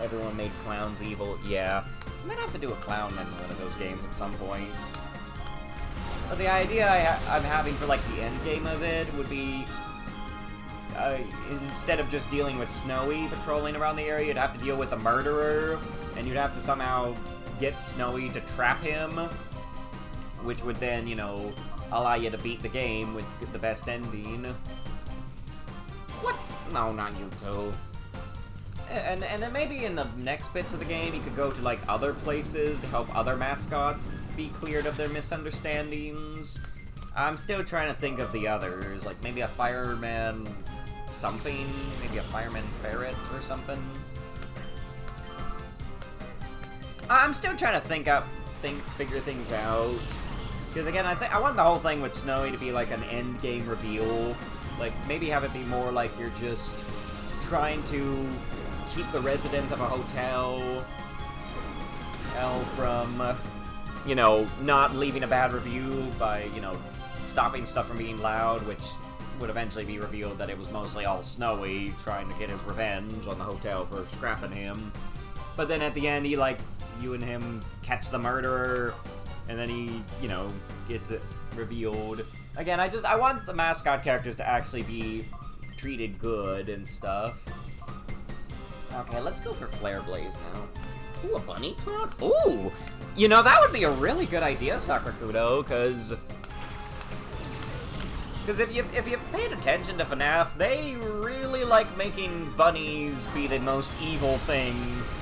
everyone made clowns evil. Yeah. I might have to do a clown in one of those games at some point. But the idea I'm having for, like, the end game of it would be... instead of just dealing with Snowy patrolling around the area, you'd have to deal with the murderer, and you'd have to somehow get Snowy to trap him, which would then, you know, allow you to beat the game with the best ending. What? No, not you two. And then maybe in the next bits of the game, you could go to, like, other places to help other mascots be cleared of their misunderstandings. I'm still trying to think of the others, like maybe a fireman something, maybe a fireman ferret or something. I'm still trying to figure things out. Because again, I want the whole thing with Snowy to be like an end game reveal. Like maybe have it be more like you're just trying to keep the residents of a hotel from, you know, not leaving a bad review by, you know, stopping stuff from being loud, which would eventually be revealed that it was mostly all Snowy trying to get his revenge on the hotel for scrapping him. But then at the end, you and him catch the murderer, and then he, you know, gets it revealed. Again, I want the mascot characters to actually be treated good and stuff. Okay, let's go for Flare Blaze now. Ooh, a bunny clown? Ooh! You know, that would be a really good idea, Sakurakudo, because if you've paid attention to FNAF, they really like making bunnies be the most evil things.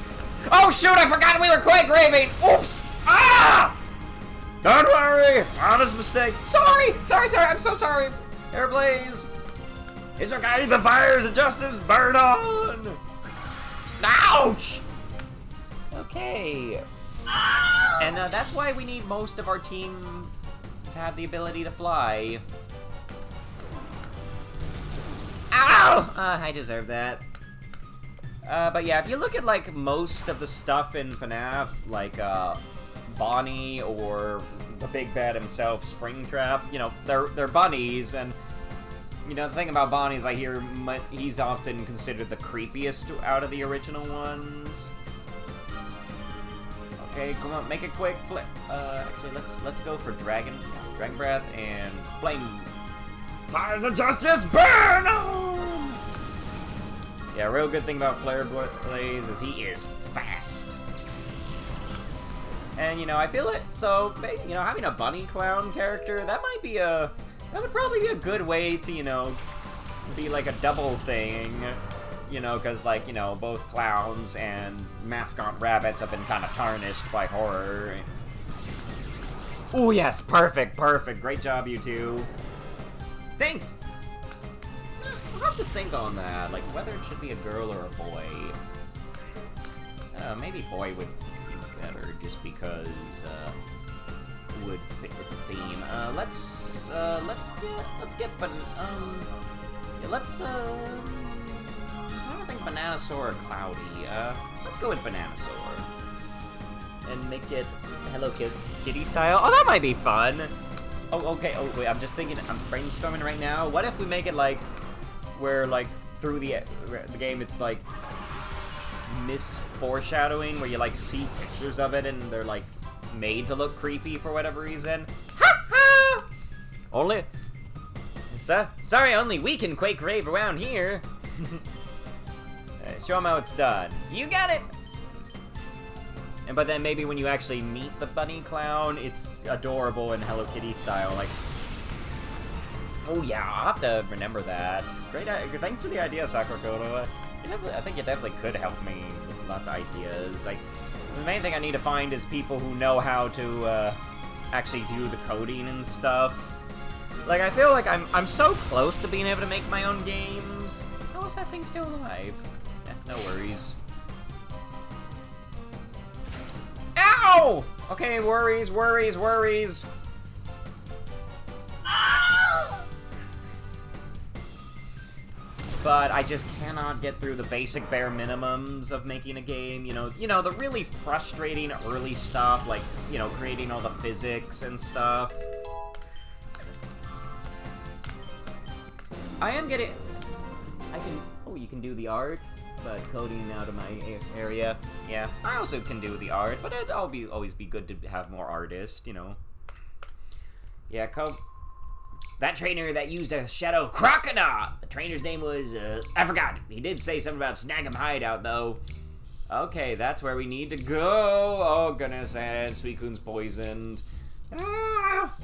Oh shoot, I forgot we were quake raving! Oops! Ah! Don't worry, honest mistake. Sorry, I'm so sorry. Airblaze. Is there guys the fires of justice burn on? Ouch! Okay. And that's why we need most of our team to have the ability to fly. Ow! I deserve that. But yeah, if you look at, like, most of the stuff in FNAF, like, Bonnie or the big bad himself, Springtrap, you know, they're bunnies, and, you know, the thing about Bonnie is I hear he's often considered the creepiest out of the original ones. Okay, come on, make it quick, flip. Actually, let's go for Dragon Breath and Flame. Fires of Justice, burn on! Yeah, real good thing about Flare Blaze is he is fast. And, you know, I feel it, so, you know, having a bunny clown character, that would probably be a good way to, you know, be like a double thing. You know, because, like, you know, both clowns and mascot rabbits have been kind of tarnished by horror. Ooh, yes, perfect. Great job, you two. Thanks. I'll have to think on that, like, whether it should be a girl or a boy. Maybe boy would be better, just because, would fit with the theme. Let's get, I don't think Bananasaur or Cloudy. Let's go with Bananasaur. And make it Hello Kitty style. Oh, that might be fun. Oh, okay. Oh, wait, I'm just thinking, I'm brainstorming right now. What if we make it like, where like, through the game it's like, foreshadowing, where you like see pictures of it and they're like, made to look creepy for whatever reason. Ha ha! Sorry, only we can quake rave around here. Show them how it's done. You got it! But then maybe when you actually meet the bunny clown, it's adorable in Hello Kitty style, like... Oh yeah, I'll have to remember that. Great, thanks for the idea, Sakurakoto. I think it definitely could help me with lots of ideas. Like, the main thing I need to find is people who know how to, actually do the coding and stuff. Like, I feel like I'm so close to being able to make my own games. How is that thing still alive? No worries. Ow! Okay, worries. But I just cannot get through the basic bare minimums of making a game. You know, the really frustrating early stuff, like, you know, creating all the physics and stuff. I am getting... Oh, you can do the art, but coding out of my area. Yeah, I also can do the art, but it'll always be good to have more artists, you know. Yeah, that trainer that used a shadow crocodile. The trainer's name was, I forgot. He did say something about Snag'em Hideout, though. Okay, that's where we need to go. Oh, goodness, and Suicune's poisoned. Ah!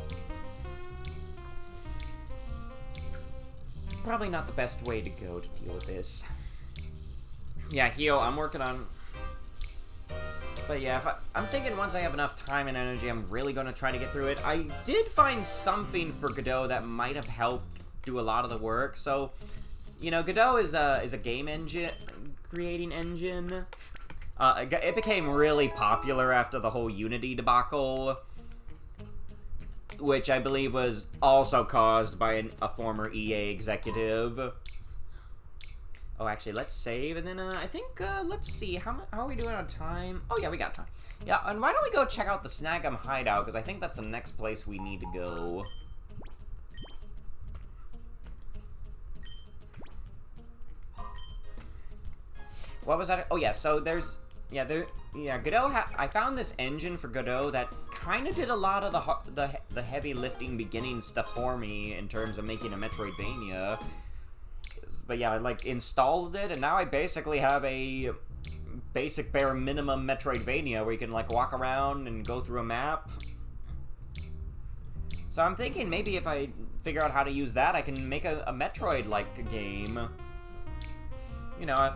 Probably not the best way to go to deal with this. Yeah, Hio, I'm working on... But yeah, I'm thinking once I have enough time and energy, I'm really going to try to get through it. I did find something for Godot that might have helped do a lot of the work. So, you know, Godot is a game engine, creating engine. It became really popular after the whole Unity debacle, which I believe was also caused by a former EA executive. Oh, actually, let's save, and then, I think, let's see, how are we doing on time? Oh, yeah, we got time. Yeah, and why don't we go check out the Snag'em Hideout, because I think that's the next place we need to go. What was that? Oh, yeah, so there's, Godot, I found this engine for Godot that kind of did a lot of the heavy lifting beginning stuff for me in terms of making a Metroidvania. But yeah, I like installed it, and now I basically have a basic bare minimum Metroidvania where you can like walk around and go through a map. So I'm thinking maybe if I figure out how to use that, I can make a Metroid-like game. You know,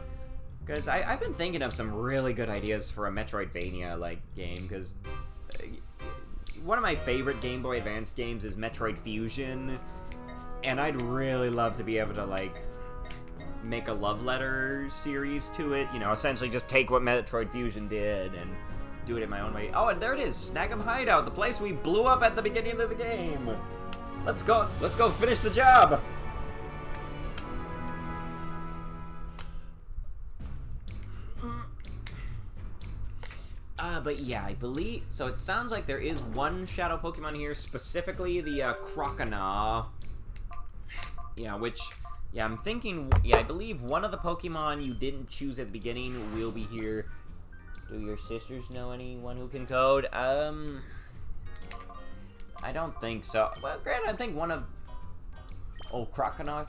because I've been thinking of some really good ideas for a Metroidvania-like game, because one of my favorite Game Boy Advance games is Metroid Fusion, and I'd really love to be able to, like, make a love letter series to it. You know, essentially just take what Metroid Fusion did and do it in my own way. Oh, and there it is, Snag'em Hideout, the place we blew up at the beginning of the game. Let's go finish the job. But yeah, I believe, so it sounds like there is one shadow Pokemon here, specifically the Crocodile. Yeah, which, yeah, I'm thinking, yeah, I believe one of the Pokemon you didn't choose at the beginning will be here. Do your sisters know anyone who can code? I don't think so. Well, granted, I think one of... Oh, Crocodile,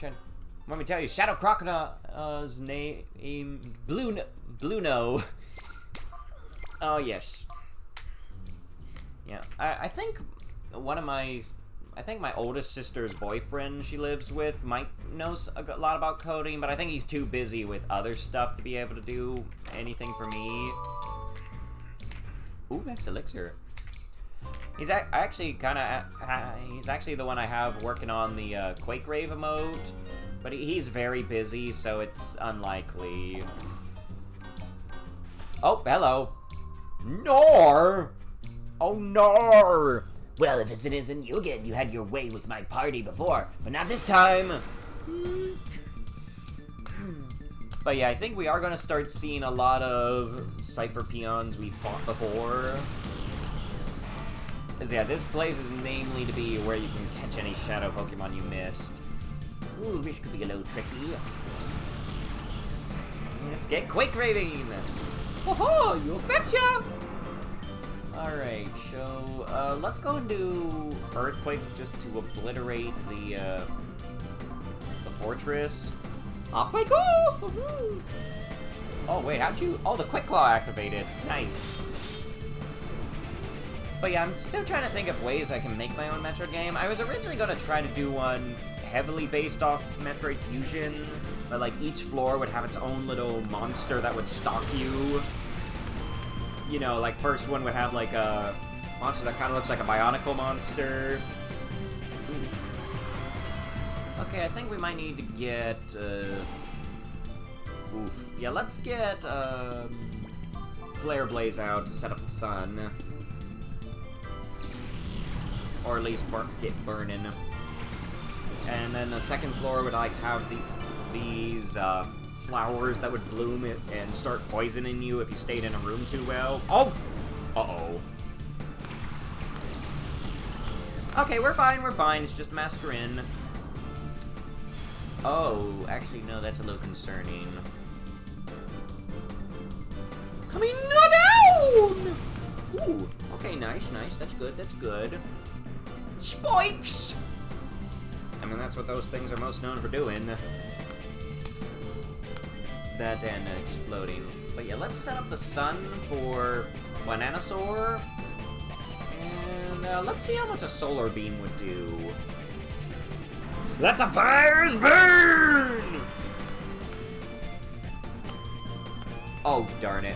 let me tell you, Shadow Crocodile's name... Bluno. Oh, yes. Yeah, I think one of my... I think my oldest sister's boyfriend she lives with might know a lot about coding, but I think he's too busy with other stuff to be able to do anything for me. Ooh, Max Elixir. He's actually kind of... he's actually the one I have working on the Quake Rave emote, but he's very busy, so it's unlikely. Oh, hello. Nor! Oh, Nor! Well, if it isn't you again, you had your way with my party before, but not this time. But yeah, I think we are going to start seeing a lot of Cypher Peons we fought before. Because yeah, this place is namely to be where you can catch any shadow Pokemon you missed. Ooh, this could be a little tricky. Let's get Quake Raving! Oh, you betcha! Alright, so let's go and do Earthquake just to obliterate the fortress. Off I go! Oh wait, how'd you... Oh, the Quick Claw activated. Nice. But yeah, I'm still trying to think of ways I can make my own Metroid game. I was originally going to try to do one heavily based off Metroid Fusion, but like each floor would have its own little monster that would stalk you. You know, like first one would have like a monster that kind of looks like a Bionicle monster. Okay, I think we might need to get, yeah, let's get, Flare Blaze out to set up the sun. Or at least get burning. And then the second floor would, like, have these, flowers that would bloom and start poisoning you if you stayed in a room too well. Oh! Uh-oh. Okay, we're fine, it's just Masquerin. Oh, actually, no, that's a little concerning. Coming down! Ooh, okay, nice, that's good. Spikes! I mean, that's what those things are most known for doing. That and exploding. But yeah, let's set up the sun for Bananasaur. And let's see how much a solar beam would do. Let the fires burn! Oh, darn it.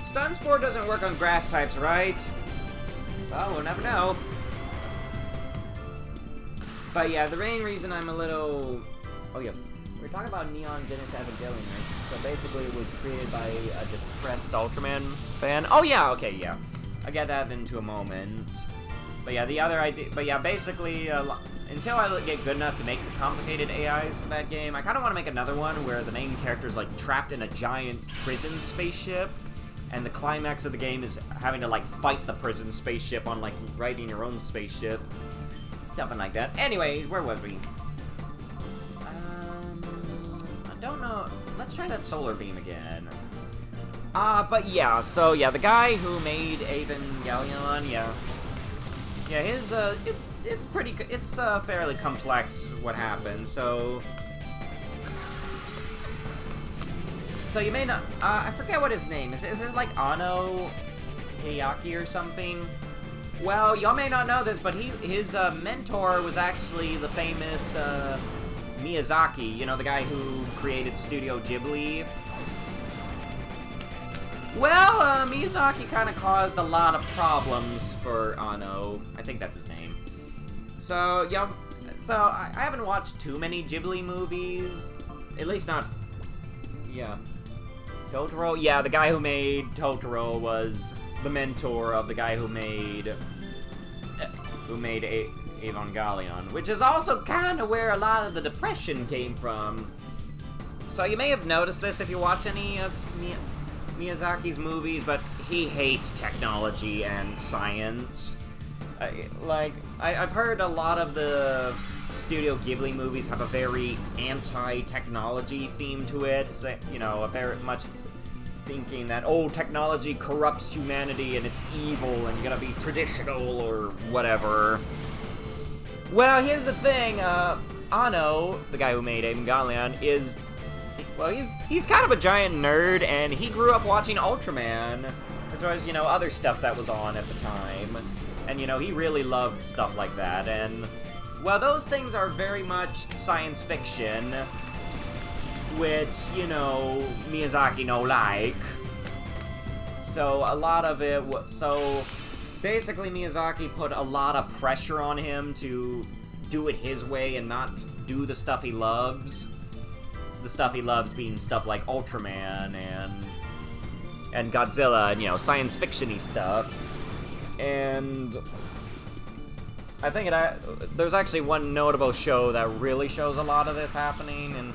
Stun Spore doesn't work on grass types, right? Well, we'll never know. But yeah, the main reason I'm a little... Oh yeah, we're talking about Neon Genesis Evangelion, right? So basically it was created by a depressed Ultraman fan. Oh yeah, okay, yeah. I'll get that into a moment. But yeah, the other idea... But yeah, basically, until I get good enough to make the complicated AIs for that game, I kind of want to make another one where the main character is, like, trapped in a giant prison spaceship, and the climax of the game is having to, like, fight the prison spaceship on, like, riding your own spaceship. Something like that. Anyways, where was we? I don't know. Let's try that solar beam again. But yeah, so yeah, the guy who made Evangelion, yeah. Yeah, his, it's fairly complex what happened, so... So you may not, I forget what his name is. Is it like Ano Heiaki or something? Well, y'all may not know this, but his mentor was actually the famous Miyazaki, you know, the guy who created Studio Ghibli. Well, Miyazaki kind of caused a lot of problems for Ano. I think that's his name. So, yeah, I haven't watched too many Ghibli movies. At least not, yeah. Totoro? Yeah, the guy who made Totoro was the mentor of the guy who made Evangelion, which is also kind of where a lot of the depression came from. So you may have noticed this if you watch any of Miyazaki's movies, but he hates technology and science. I've heard a lot of the Studio Ghibli movies have a very anti-technology theme to it. So, you know, a very much thinking that, oh, technology corrupts humanity and it's evil and you gotta be traditional or whatever. Well, here's the thing, Ano, the guy who made Evangelion, is, well, he's kind of a giant nerd, and he grew up watching Ultraman, as well as, you know, other stuff that was on at the time. And, you know, he really loved stuff like that, and, well, those things are very much science fiction, which, you know, Miyazaki no like. So, a lot of it so basically Miyazaki put a lot of pressure on him to do it his way and not do the stuff he loves. The stuff he loves being stuff like Ultraman and Godzilla and, you know, science fiction-y stuff. And I think there's actually one notable show that really shows a lot of this happening, and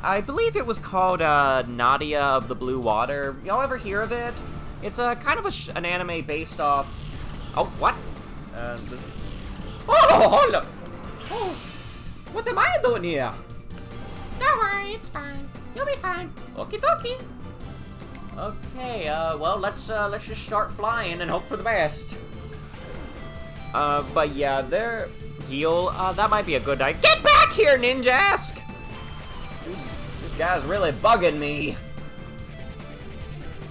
I believe it was called Nadia of the Blue Water. Y'all ever hear of it? It's a kind of an anime based off. Oh, what? Oh, hold up! Oh, what am I doing here? Don't worry, it's fine. You'll be fine. Okie dokie. Okay, well, let's just start flying and hope for the best. But yeah, that might be a good idea. Get back here, Ninjask! This guy's really bugging me.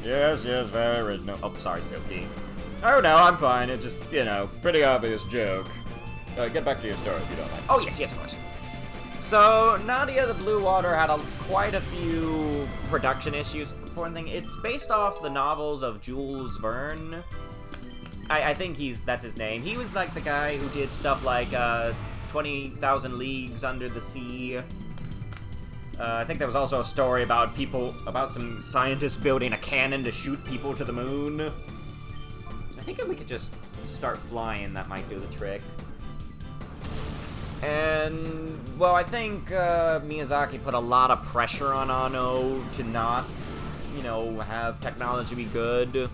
Yes, very original. Oh, sorry, Silky. Oh no, I'm fine. It's just, you know, pretty obvious joke. Get back to your story if you don't mind. Oh, yes, of course. So, Nadia the Blue Water had quite a few production issues. For one thing, it's based off the novels of Jules Verne. I think that's his name. He was like the guy who did stuff like 20,000 Leagues Under the Sea. I think there was also a story about some scientists building a cannon to shoot people to the moon. I think if we could just start flying, that might do the trick. And, well, I think Miyazaki put a lot of pressure on Ano to not, you know, have technology be good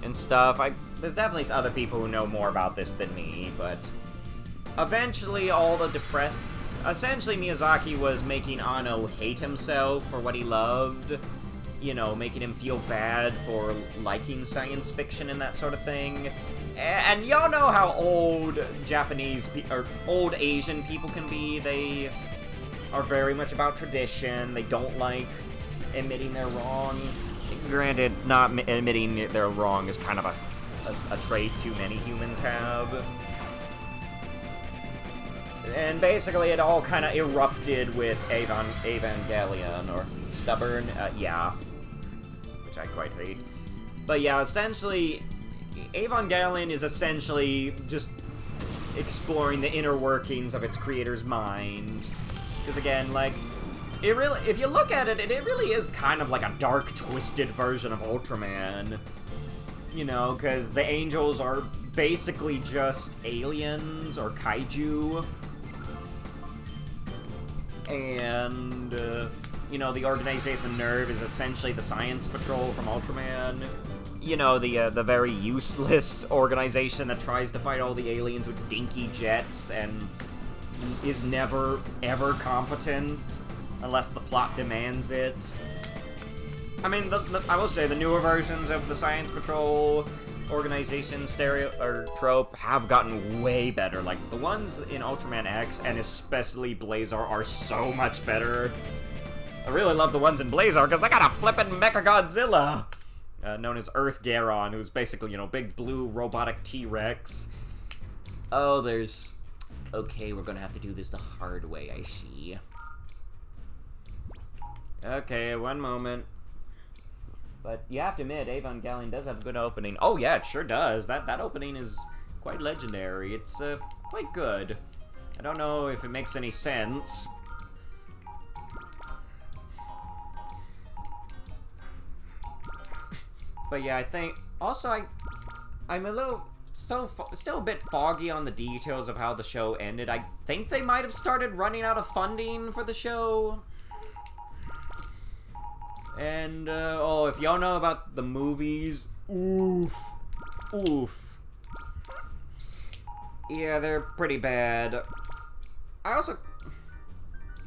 and stuff. There's definitely other people who know more about this than me, but eventually essentially Miyazaki was making Ano hate himself for what he loved, you know, making him feel bad for liking science fiction and that sort of thing. And y'all know how old old Asian people can be. They are very much about tradition. They don't like admitting they're wrong. Granted, not admitting they're wrong is kind of a trait too many humans have. And basically it all kind of erupted with Evangelion, or Stubborn, yeah. Which I quite hate. But yeah, essentially, Evangelion is essentially just exploring the inner workings of its creator's mind. Because again, like, if you look at it, it really is kind of like a dark, twisted version of Ultraman. You know, because the angels are basically just aliens or kaiju. And, you know, the Organization Nerve is essentially the science patrol from Ultraman. You know, the very useless organization that tries to fight all the aliens with dinky jets and is never, ever competent unless the plot demands it. I mean, I will say, the newer versions of the Science Patrol organization trope have gotten way better. Like, the ones in Ultraman X, and especially Blazar, are so much better. I really love the ones in Blazar because they got a flippin' Mecha Godzilla, known as Earth Garon, who's basically, you know, big blue robotic T-Rex. Oh, there's... Okay, we're gonna have to do this the hard way, I see. Okay, one moment. But you have to admit, Evangelion does have a good opening. Oh yeah, it sure does. That opening is quite legendary. It's quite good. I don't know if it makes any sense. But yeah, I think also I'm a little still a bit foggy on the details of how the show ended. I think they might have started running out of funding for the show. And, oh, if y'all know about the movies, oof. Yeah, they're pretty bad. I also...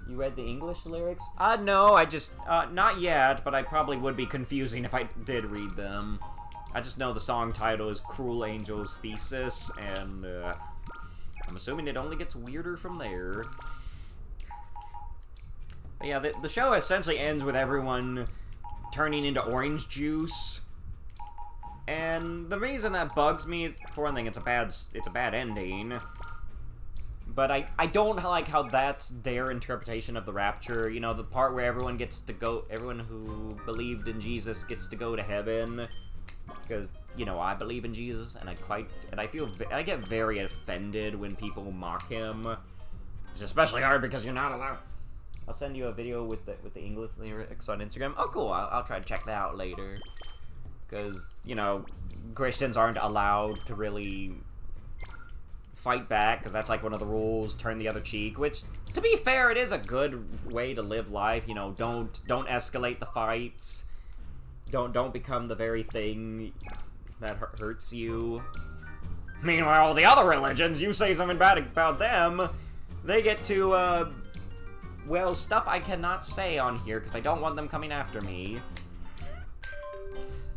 You read the English lyrics? No, I just, not yet, but I probably would be confusing if I did read them. I just know the song title is Cruel Angel's Thesis, and, I'm assuming it only gets weirder from there. But yeah, the show essentially ends with everyone turning into orange juice. And the reason that bugs me is, for one thing, it's a bad ending. But I don't like how that's their interpretation of the rapture. You know, the part where everyone who believed in Jesus gets to go to heaven. Because, you know, I believe in Jesus, and I get very offended when people mock him. It's especially hard because you're not allowed. I'll send you a video with the English lyrics on Instagram. Oh, cool. I'll try to check that out later. Because, you know, Christians aren't allowed to really fight back, because that's like one of the rules, turn the other cheek, which, to be fair, it is a good way to live life. You know, don't escalate the fights. Don't become the very thing that hurts you. Meanwhile, the other religions, you say something bad about them, they get to, well, stuff I cannot say on here, because I don't want them coming after me.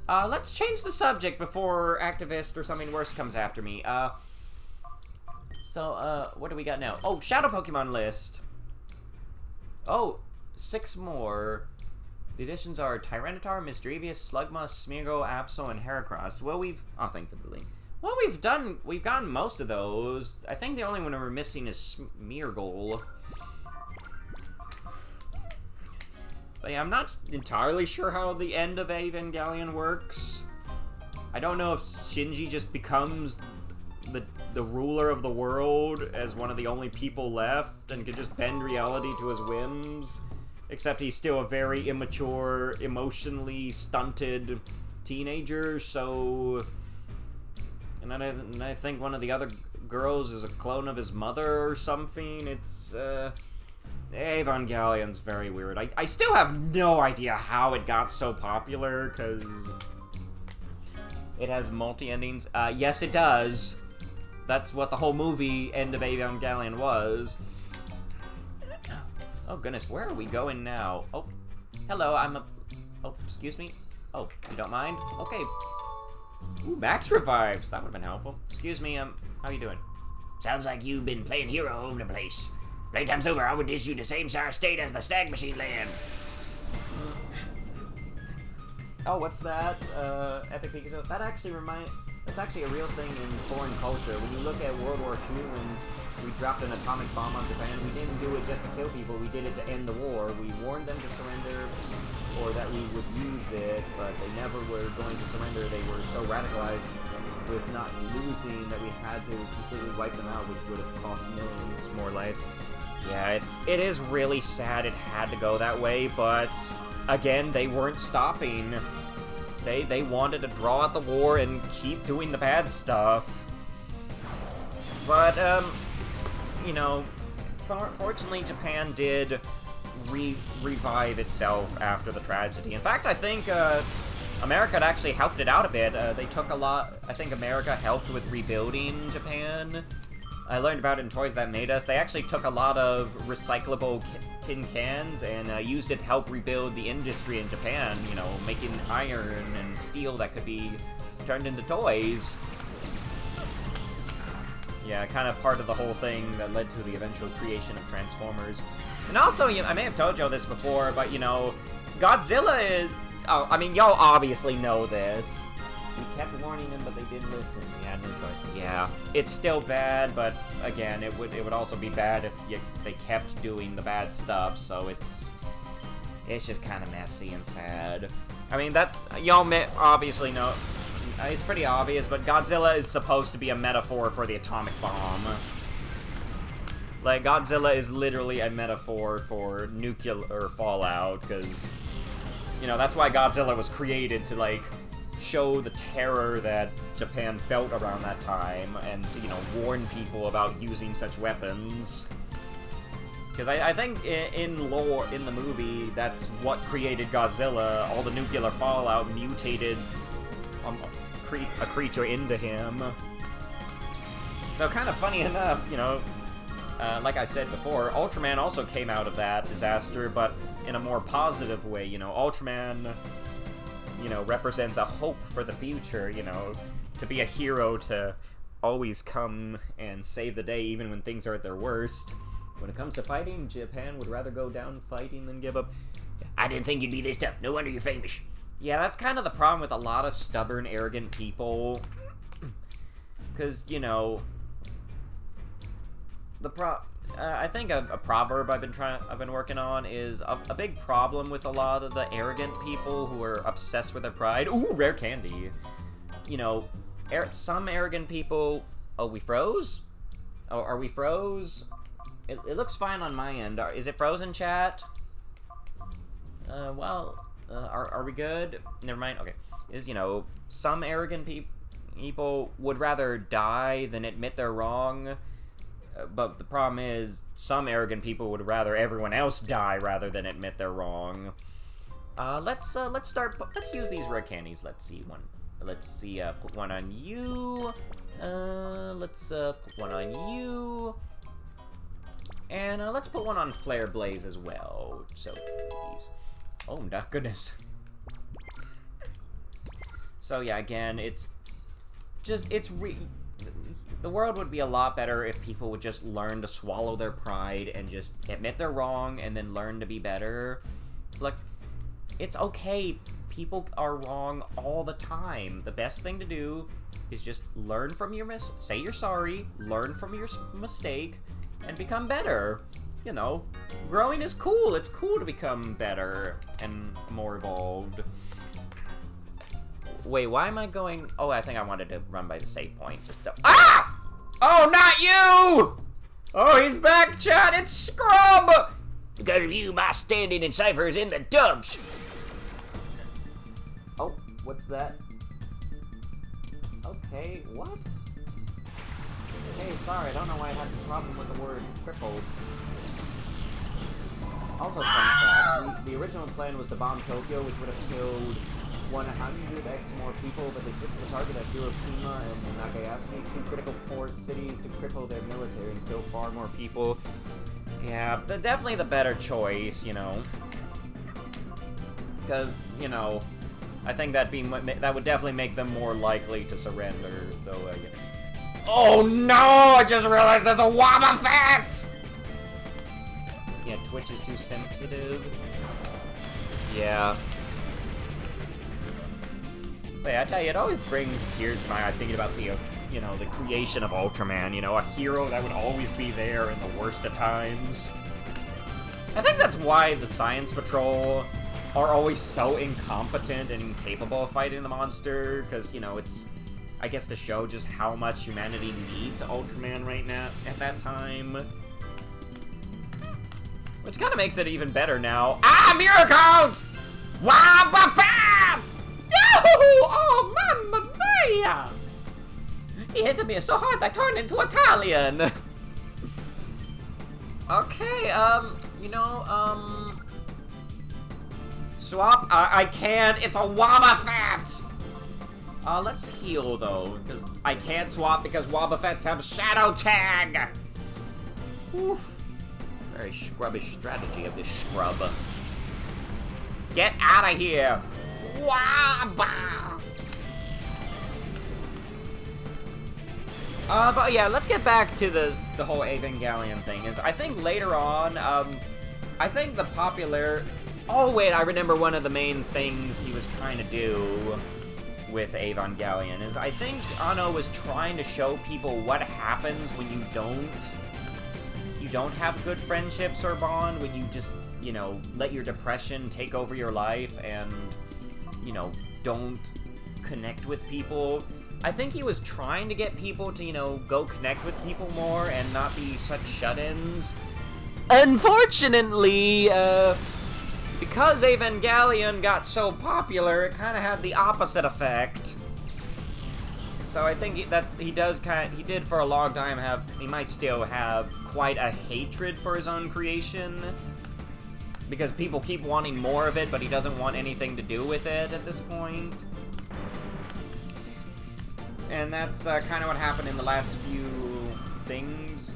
Let's change the subject before activist or something worse comes after me. What do we got now? Oh, Shadow Pokemon list. Oh, 6 more. The additions are Tyranitar, Misdreavus, Slugma, Smeargle, Absol, and Heracross. Well, oh, thankfully. Well, we've gotten most of those. I think the only one we're missing is Smeargle. But yeah, I'm not entirely sure how the end of Evangelion works. I don't know if Shinji just becomes the ruler of the world as one of the only people left and can just bend reality to his whims. Except he's still a very immature, emotionally stunted teenager, so... And I think one of the other girls is a clone of his mother or something. It's, Evangelion's very weird. I still have no idea how it got so popular, because it has multi-endings. Yes, it does. That's what the whole movie End of Evangelion was. Oh, goodness, where are we going now? Oh, hello, oh, excuse me? Oh, you don't mind? Okay. Ooh, Max revives. That would have been helpful. Excuse me, how you doing? Sounds like you've been playing hero all over the place. Playtime's over, I would dish you the same sour state as the Stag Machine Land. Oh, what's that? Epic Pikachu? That's actually a real thing in foreign culture. When you look at World War II, when we dropped an atomic bomb on Japan, we didn't do it just to kill people, we did it to end the war. We warned them to surrender, or that we would use it, but they never were going to surrender. They were so radicalized with not losing that we had to completely wipe them out, which would have cost millions more lives. Yeah, it is really sad it had to go that way, but again, they weren't stopping. They wanted to draw out the war and keep doing the bad stuff. But, you know, fortunately Japan did revive itself after the tragedy. In fact, I think America had actually helped it out a bit. They took a lot... I think America helped with rebuilding Japan. I learned about it in Toys That Made Us. They actually took a lot of recyclable tin cans and used it to help rebuild the industry in Japan, you know, making iron and steel that could be turned into toys. Yeah, kind of part of the whole thing that led to the eventual creation of Transformers. And also, I may have told y'all this before, but, you know, Godzilla is... Oh, I mean, y'all obviously know this. We kept warning them, but they didn't listen. We had no choice. Yeah, it's still bad, but, again, it would also be bad if they kept doing the bad stuff, so it's just kind of messy and sad. I mean, that... Y'all obviously know... It's pretty obvious, but Godzilla is supposed to be a metaphor for the atomic bomb. Like, Godzilla is literally a metaphor for nuclear fallout, because, you know, that's why Godzilla was created, to, like, show the terror that Japan felt around that time, and, you know, warn people about using such weapons. Because I think in lore, in the movie, that's what created Godzilla. All the nuclear fallout mutated a creature into him. Though kind of funny enough, you know, like I said before, Ultraman also came out of that disaster, but in a more positive way. You know, Ultraman, you know, represents a hope for the future, you know, to be a hero, to always come and save the day even when things are at their worst. When it comes to fighting, Japan would rather go down fighting than give up. I didn't think you'd be this tough. No wonder you're famous. Yeah, that's kind of the problem with a lot of stubborn, arrogant people. Because, you know, I think a proverb I've been working on is a big problem with a lot of the arrogant people who are obsessed with their pride. Ooh, rare candy. You know, some arrogant people... Oh, we froze? Oh, are we froze? It looks fine on my end. Is it frozen, chat? Are we good? Never mind. Okay. You know, some arrogant people would rather die than admit they're wrong. But the problem is, some arrogant people would rather everyone else die rather than admit they're wrong. Let's use these rare candies. Let's see one. Let's see, put one on you. Let's put one on you. And let's put one on Flare Blaze as well. So, please. Oh my goodness. So yeah, again, the world would be a lot better if people would just learn to swallow their pride and just admit they're wrong and then learn to be better. Like, it's okay. People are wrong all the time. The best thing to do is just learn from your say you're sorry, learn from your mistake, and become better. You know, growing is cool. It's cool to become better and more evolved. Wait, why am I going... Oh, I think I wanted to run by the save point. Ah! Oh, not you! Oh, he's back, chat! It's Scrub! Because of you, my standing in Cypher is in the dumps. Oh, what's that? Okay, what? Hey, sorry, I don't know why I had a problem with the word crippled. Also, fun fact, the original plan was to bomb Tokyo, which would have killed 100x more people, but they switched the target at Hiroshima and Nagasaki, two critical port cities, to cripple their military and kill far more people. Yeah, but definitely the better choice, you know. Because, you know, I think that would definitely make them more likely to surrender, so, yeah. Oh no! I just realized there's a Wobbuffet! Yeah, Twitch is too sensitive. Yeah. But I tell you, it always brings tears to my eye thinking about the, you know, the creation of Ultraman. You know, a hero that would always be there in the worst of times. I think that's why the Science Patrol are always so incompetent and incapable of fighting the monster. Because, you know, it's, I guess, to show just how much humanity needs Ultraman right now at that time. Which kind of makes it even better now. Ah, Mirror Count! Wobbuffet! Yahoo! Oh, mamma mia! He hit me so hard I turned into Italian! Okay, you know, swap? I can't, it's a Wobbuffet! Let's heal, though, because I can't swap because Wobbuffets have Shadow Tag! Oof. Very scrubbish strategy of this scrub. Get out of here! Wabba! But yeah, let's get back to the whole Evangelion thing. I think later on, I think the popular... Oh wait, I remember one of the main things he was trying to do with Evangelion is I think Anno was trying to show people what happens when you don't have good friendships or bond, when you just, you know, let your depression take over your life and, you know, don't connect with people. I think he was trying to get people to, you know, go connect with people more and not be such shut-ins. Unfortunately, because Evangelion got so popular, it kind of had the opposite effect. So I think that he did for a long time he might still have quite a hatred for his own creation. Because people keep wanting more of it, but he doesn't want anything to do with it at this point. And that's kind of what happened in the last few things.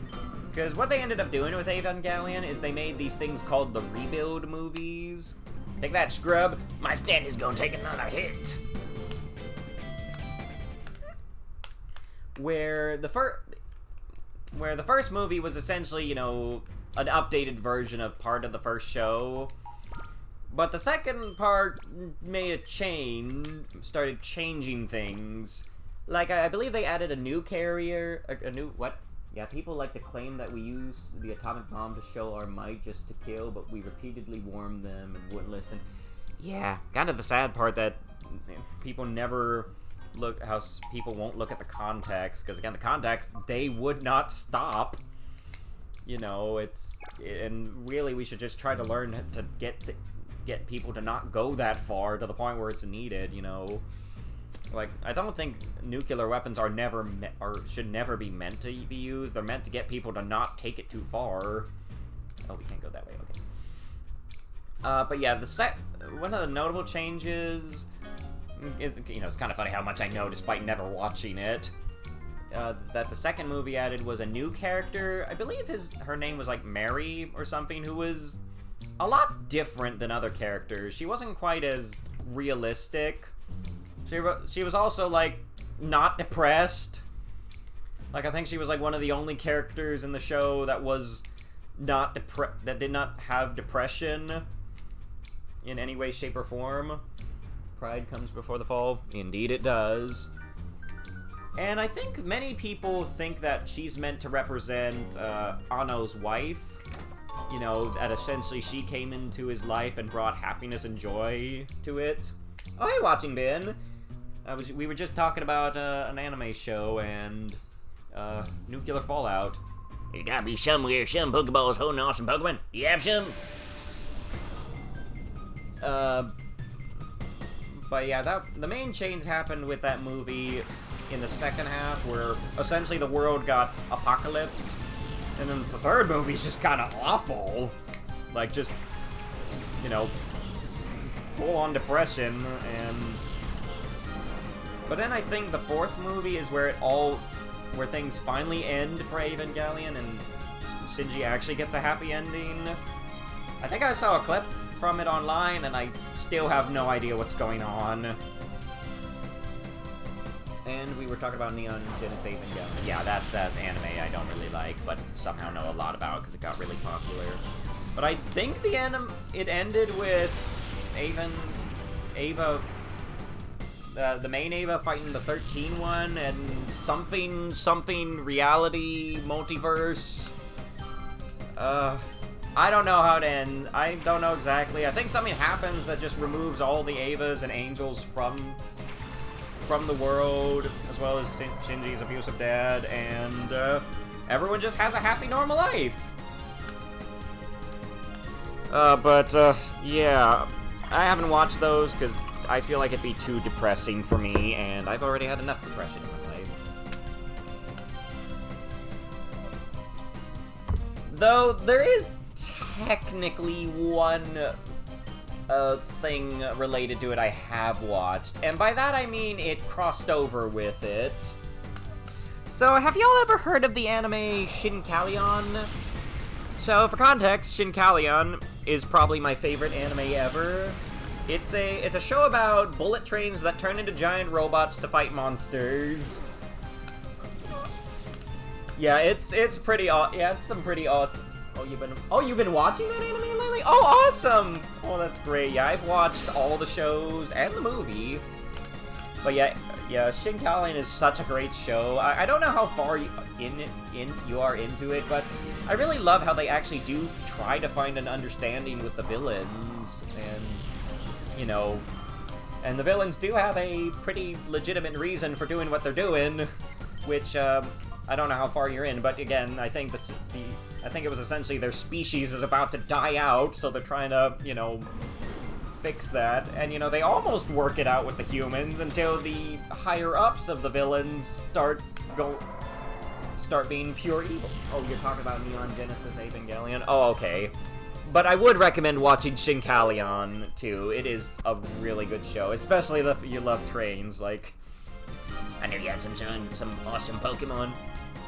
Because what they ended up doing with Evangelion is they made these things called the Rebuild movies. Take that, scrub. My stand is gonna take another hit. Where the first movie was essentially, you know, an updated version of part of the first show. But the second part made a change, started changing things. Like, I believe they added a new carrier, a new, what? Yeah, people like to claim that we use the atomic bomb to show our might just to kill, but we repeatedly warned them and wouldn't listen. Yeah, kind of the sad part that people never people won't look at the context, because again, the context, they would not stop. You know, and really we should just try to learn to get people to not go that far to the point where it's needed, you know. Like, I don't think nuclear weapons are should never be meant to be used. They're meant to get people to not take it too far. Oh, we can't go that way, okay. But yeah, one of the notable changes is, you know, it's kind of funny how much I know despite never watching it. That the second movie added was a new character. I believe her name was like Mary or something, who was a lot different than other characters. She wasn't quite as realistic. She was also, like, not depressed. Like, I think she was, like, one of the only characters in the show that was that did not have depression in any way, shape, or form. Pride comes before the fall. Indeed it does. And I think many people think that she's meant to represent Anno's wife. You know, that essentially she came into his life and brought happiness and joy to it. Oh, hey, Watching Bin! We were just talking about an anime show and nuclear fallout. There's gotta be somewhere some Pokeballs holding awesome Pokemon. You have some? But yeah, the main change happened with that movie in the second half, where essentially the world got apocalypsed, and then the third movie is just kind of awful. Like, just, you know, full-on depression, and... But then I think the fourth movie is where things finally end for Evangelion, and Shinji actually gets a happy ending. I think I saw a clip from it online, and I still have no idea what's going on. And we were talking about Neon Genesis Evangelion. Yeah, that anime I don't really like, but somehow know a lot about because it got really popular. But I think it ended with Ava, the main Ava fighting the 13 one, and something reality multiverse. I don't know how it ends. I don't know exactly. I think something happens that just removes all the Avas and Angels from the world, as well as Shinji's abusive dad, and everyone just has a happy, normal life. Yeah, I haven't watched those because I feel like it'd be too depressing for me, and I've already had enough depression in my life. Though, there is technically one thing related to it I have watched, and by that I mean it crossed over with it. So, have y'all ever heard of the anime Shinkalion? So, for context, Shinkalion is probably my favorite anime ever. It's a show about bullet trains that turn into giant robots to fight monsters. Yeah, it's pretty yeah, it's some pretty awesome. Oh, you've been watching that anime lately? Oh, awesome! Oh, that's great. Yeah, I've watched all the shows and the movie. But yeah, Shin Callion is such a great show. I don't know how far you are into it, but I really love how they actually do try to find an understanding with the villains, and you know, and the villains do have a pretty legitimate reason for doing what they're doing, which I don't know how far you're in, but again, I think I think it was essentially their species is about to die out, so they're trying to, you know, fix that. And, you know, they almost work it out with the humans until the higher-ups of the villains start being pure evil. Oh, you're talking about Neon Genesis Evangelion? Oh, okay. But I would recommend watching Shin Callion, too. It is a really good show, especially if you love trains, like... I knew you had some awesome Pokemon.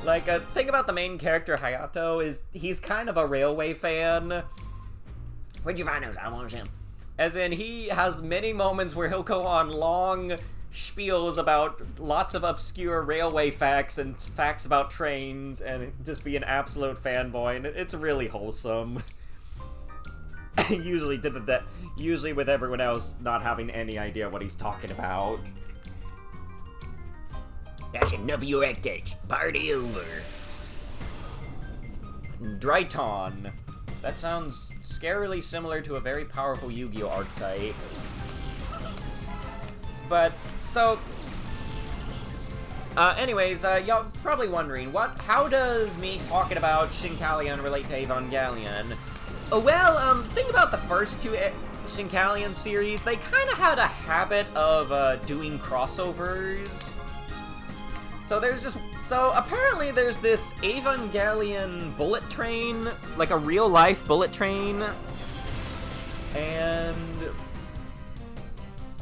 Like, thing about the main character, Hayato, is he's kind of a railway fan. Where'd you find those? I want him. As in, he has many moments where he'll go on long spiels about lots of obscure railway facts and facts about trains, and just be an absolute fanboy, and it's really wholesome. Usually with everyone else not having any idea what he's talking about. That's enough of your actors. Party over. Dryton. That sounds scarily similar to a very powerful Yu-Gi-Oh archetype. But, so... anyways, y'all probably wondering, how does me talking about Shin Callion relate to Evangelion? Well, think about the first two Shin Callion series. They kind of had a habit of, doing crossovers. So apparently there's this Evangelion bullet train, like a real-life bullet train, and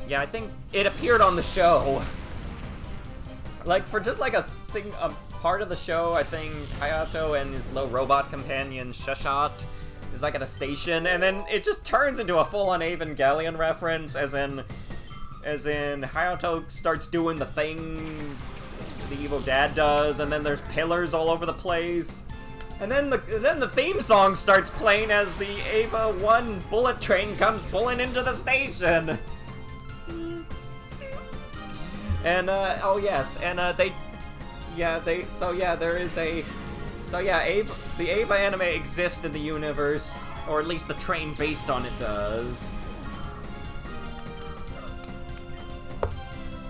yeah, I think it appeared on the show. Like, for just like a part of the show, I think Hayato and his little robot companion, Shashat, is like at a station, and then it just turns into a full-on Evangelion reference, as in Hayato starts doing the thing the evil dad does, and then there's pillars all over the place, and then the theme song starts playing as the Eva 1 bullet train comes pulling into the station. And oh yes, and the Eva anime exists in the universe, or at least the train based on it does.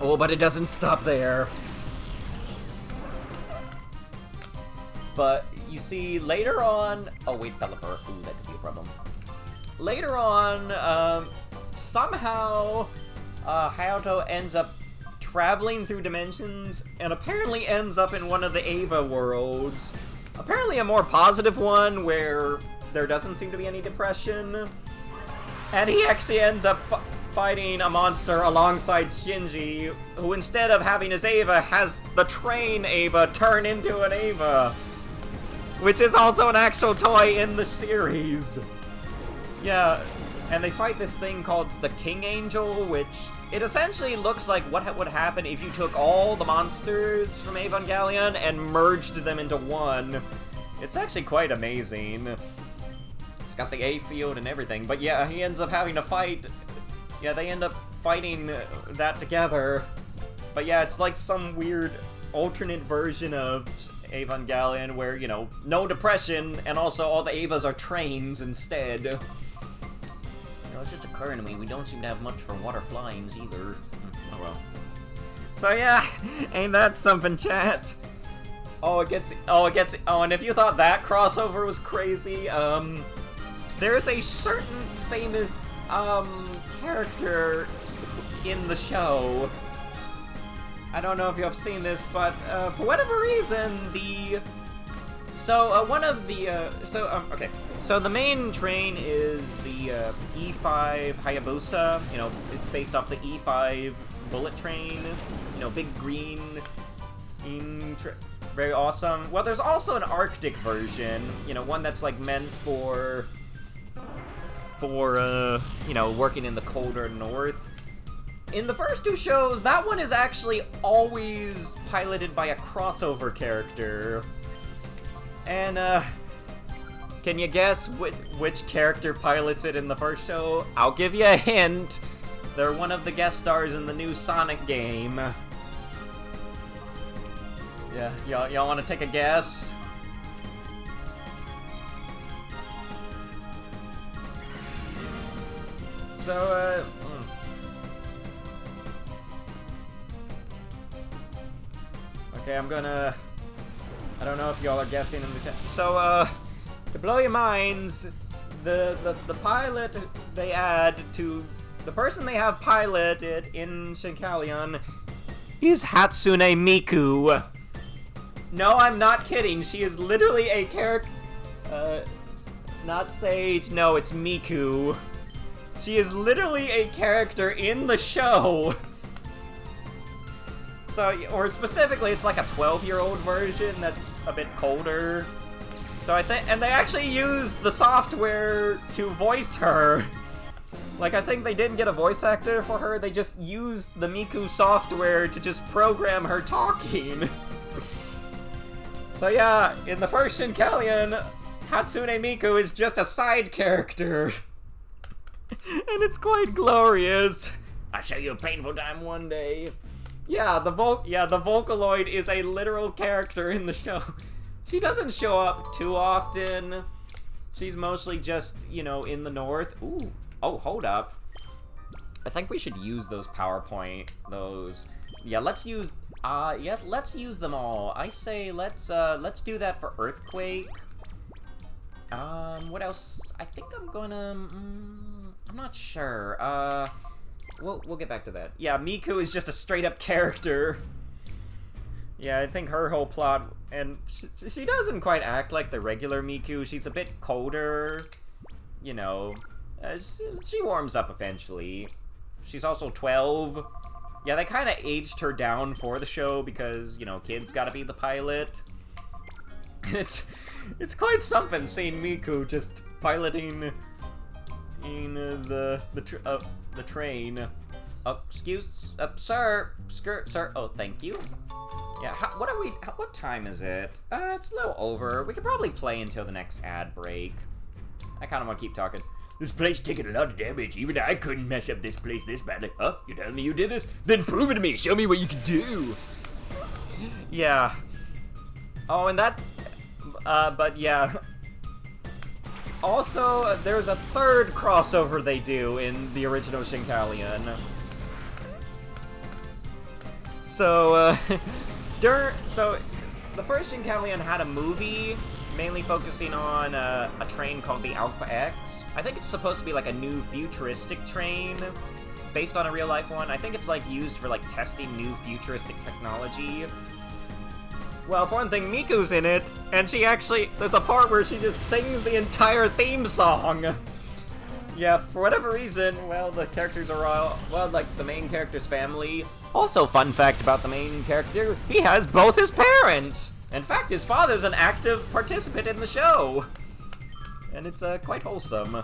Oh, but it doesn't stop there. But you see, later on... Oh, wait, Pelipper. Ooh, that could be a problem. Later on, somehow, Hayato ends up traveling through dimensions, and apparently ends up in one of the Eva worlds. Apparently a more positive one, where there doesn't seem to be any depression. And he actually ends up fighting a monster alongside Shinji, who instead of having his Eva, has the train Eva turn into an Eva. Which is also an actual toy in the series. Yeah, and they fight this thing called the King Angel, which it essentially looks like what would happen if you took all the monsters from Evangelion and merged them into one. It's actually quite amazing. It's got the A field and everything, but yeah, he ends up having to fight. Yeah, they end up fighting that together. But yeah, it's like some weird alternate version of Evangelion where, you know, no depression, and also all the Evas are trains instead. You know, it's just occurring to me, we don't seem to have much for water flyings either. Oh well. So yeah, ain't that something, chat? Oh, and if you thought that crossover was crazy, there's a certain famous, character in the show. I don't know if you have seen this, but for whatever reason, so the main train is the E5 Hayabusa. You know, it's based off the E5 bullet train. You know, big green, very awesome. Well, there's also an Arctic version. You know, one that's like meant for you know, working in the colder north. In the first two shows, that one is actually always piloted by a crossover character. And, can you guess which character pilots it in the first show? I'll give you a hint. They're one of the guest stars in the new Sonic game. Yeah, y'all want to take a guess? So, okay, I don't know if y'all are guessing in the chat. So, to blow your minds, the pilot they add to the person they have piloted in Shinkalion is Hatsune Miku. No, I'm not kidding. She is literally a character. Not Sage. No, it's Miku. She is literally a character in the show. So, or specifically, it's like a 12-year-old version that's a bit colder. So I think, and they actually use the software to voice her. Like, I think they didn't get a voice actor for her, they just used the Miku software to just program her talking. So yeah, in the first Shinkalion, Hatsune Miku is just a side character. And it's quite glorious. I'll show you a painful time one day. Yeah, the Vocaloid is a literal character in the show. She doesn't show up too often. She's mostly just, you know, in the north. Ooh. Oh, hold up. I think we should use those PowerPoint, those. Yeah, let's use them all. I say let's do that for Earthquake. What else? I think I'm gonna, I'm not sure. We'll get back to that. Yeah, Miku is just a straight up character. Yeah, I think her whole plot, and she doesn't quite act like the regular Miku. She's a bit colder, you know. She warms up eventually. She's also 12. Yeah, they kind of aged her down for the show because, you know, kids gotta be the pilot. It's quite something seeing Miku just piloting in the train. Sir. Oh, thank you. Yeah, what time is it? It's a little over. We could probably play until the next ad break. I kind of want to keep talking. This place taking a lot of damage. Even I couldn't mess up this place this badly. Huh? You telling me you did this? Then prove it to me. Show me what you can do. Yeah. Oh, and that... but yeah. Also, there's a third crossover they do in the original Shinkalion. So, so, the first Shinkalion had a movie mainly focusing on a train called the Alpha X. I think it's supposed to be like a new futuristic train based on a real-life one. I think it's like used for like testing new futuristic technology. Well, for one thing, Miku's in it, and she actually, there's a part where she just sings the entire theme song. Yeah, for whatever reason, well, the characters are all, well, like the main character's family. Also, fun fact about the main character, he has both his parents. In fact, his father's an active participant in the show. And it's quite wholesome.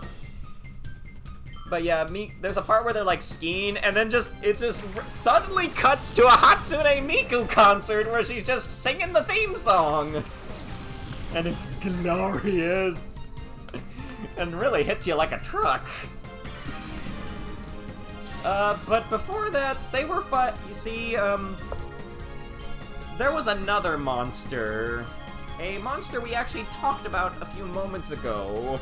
But yeah, there's a part where they're like skiing, and then it just suddenly cuts to a Hatsune Miku concert where she's just singing the theme song. And it's glorious. And really hits you like a truck. But before that, they were you see, there was another monster. A monster we actually talked about a few moments ago.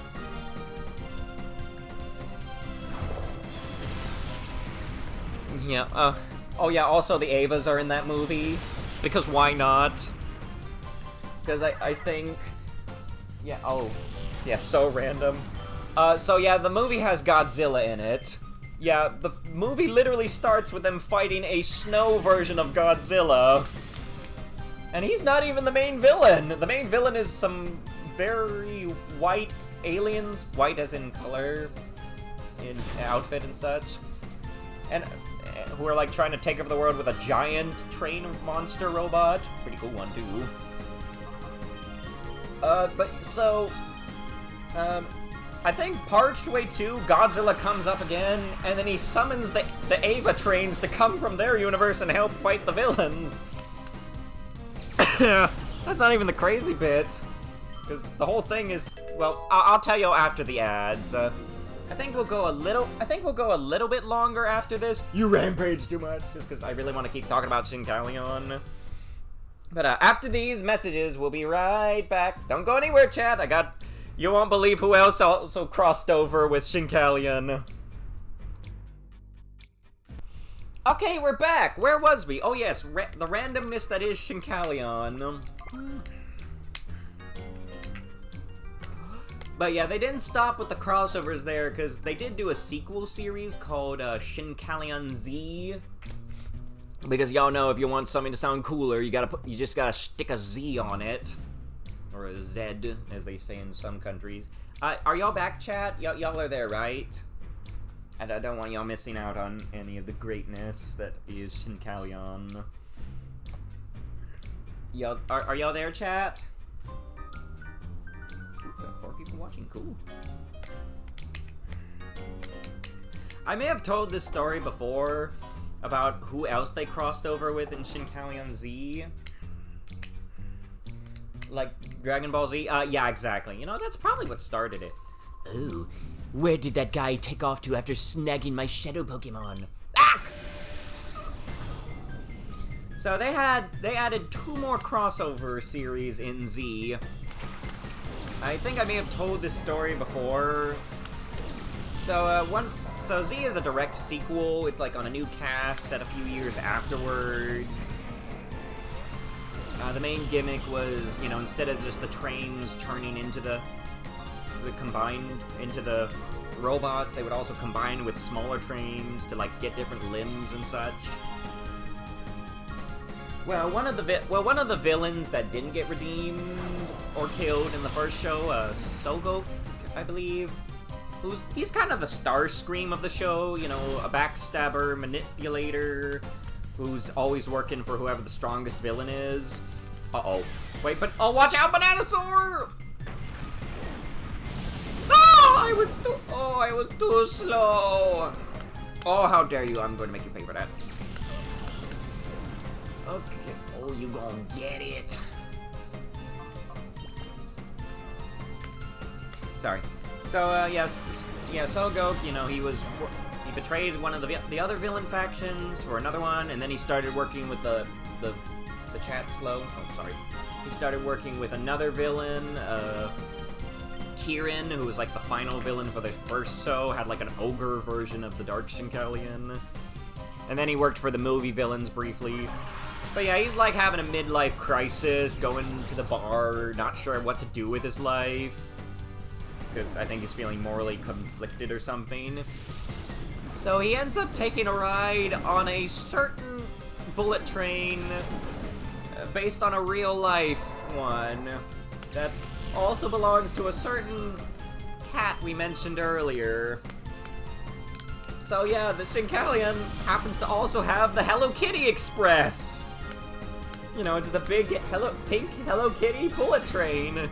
Yeah, oh yeah, also the Avas are in that movie. Because why not? Because I think... Yeah, oh, yeah, so random. So yeah, the movie has Godzilla in it. Yeah, the movie literally starts with them fighting a snow version of Godzilla. And he's not even the main villain. The main villain is some very white aliens, white as in color, in outfit and such, and who are like trying to take over the world with a giant train monster robot. Pretty cool one too. But so, I think partway 2, Godzilla comes up again, and then he summons the Ava trains to come from their universe and help fight the villains. That's not even the crazy bit. because the whole thing is, well, I'll tell you after the ads. I think we'll go a little bit longer after this. You rampage too much, just because I really want to keep talking about Shinkalion. But after these messages, we'll be right back. Don't go anywhere, chat. You won't believe who else also crossed over with Shinkalion. Okay, we're back. Where was we? Oh yes, the randomness that is Shinkalion. But yeah, they didn't stop with the crossovers there, because they did do a sequel series called Shinkalion Z. Because y'all know if you want something to sound cooler, you just gotta stick a Z on it. Or a Z, as they say in some countries. Are y'all back, chat? Y'all are there, right? And I don't want y'all missing out on any of the greatness that is Shinkalion. Are y'all there, chat? Ooh, got 4 people watching, cool. I may have told this story before about who else they crossed over with in Shinkalion Z. Like Dragon Ball Z? Yeah, exactly. You know, that's probably what started it. Oh, where did that guy take off to after snagging my shadow Pokemon? Ah! So they added 2 more crossover series in Z. I think I may have told this story before. So Z is a direct sequel. It's like on a new cast set a few years afterwards. The main gimmick was, you know, instead of just the trains turning into the robots, they would also combine with smaller trains to like get different limbs and such. Well, one of the villains that didn't get redeemed or killed in the first show, Sogok, I believe. He's kind of the Starscream of the show, you know, a backstabber, manipulator, who's always working for whoever the strongest villain is. Uh-oh. Wait, but oh, watch out, Bananasaur! Oh, I was too slow. Oh, how dare you? I'm going to make you pay for that. Okay. Oh, you gonna get it. Sorry. So, Sogok, you know, he betrayed one of the other villain factions for another one, and then he started working with the chat slow. Oh, sorry. He started working with another villain, Kirin, who was like the final villain for the first show, had like an ogre version of the Dark Shinkalion. And then he worked for the movie villains briefly. But yeah, he's like having a midlife crisis, going to the bar, not sure what to do with his life. Because I think he's feeling morally conflicted or something. So he ends up taking a ride on a certain bullet train based on a real life one that also belongs to a certain cat we mentioned earlier. So yeah, the Shinkalion happens to also have the Hello Kitty Express. You know, it's the big pink Hello Kitty bullet train.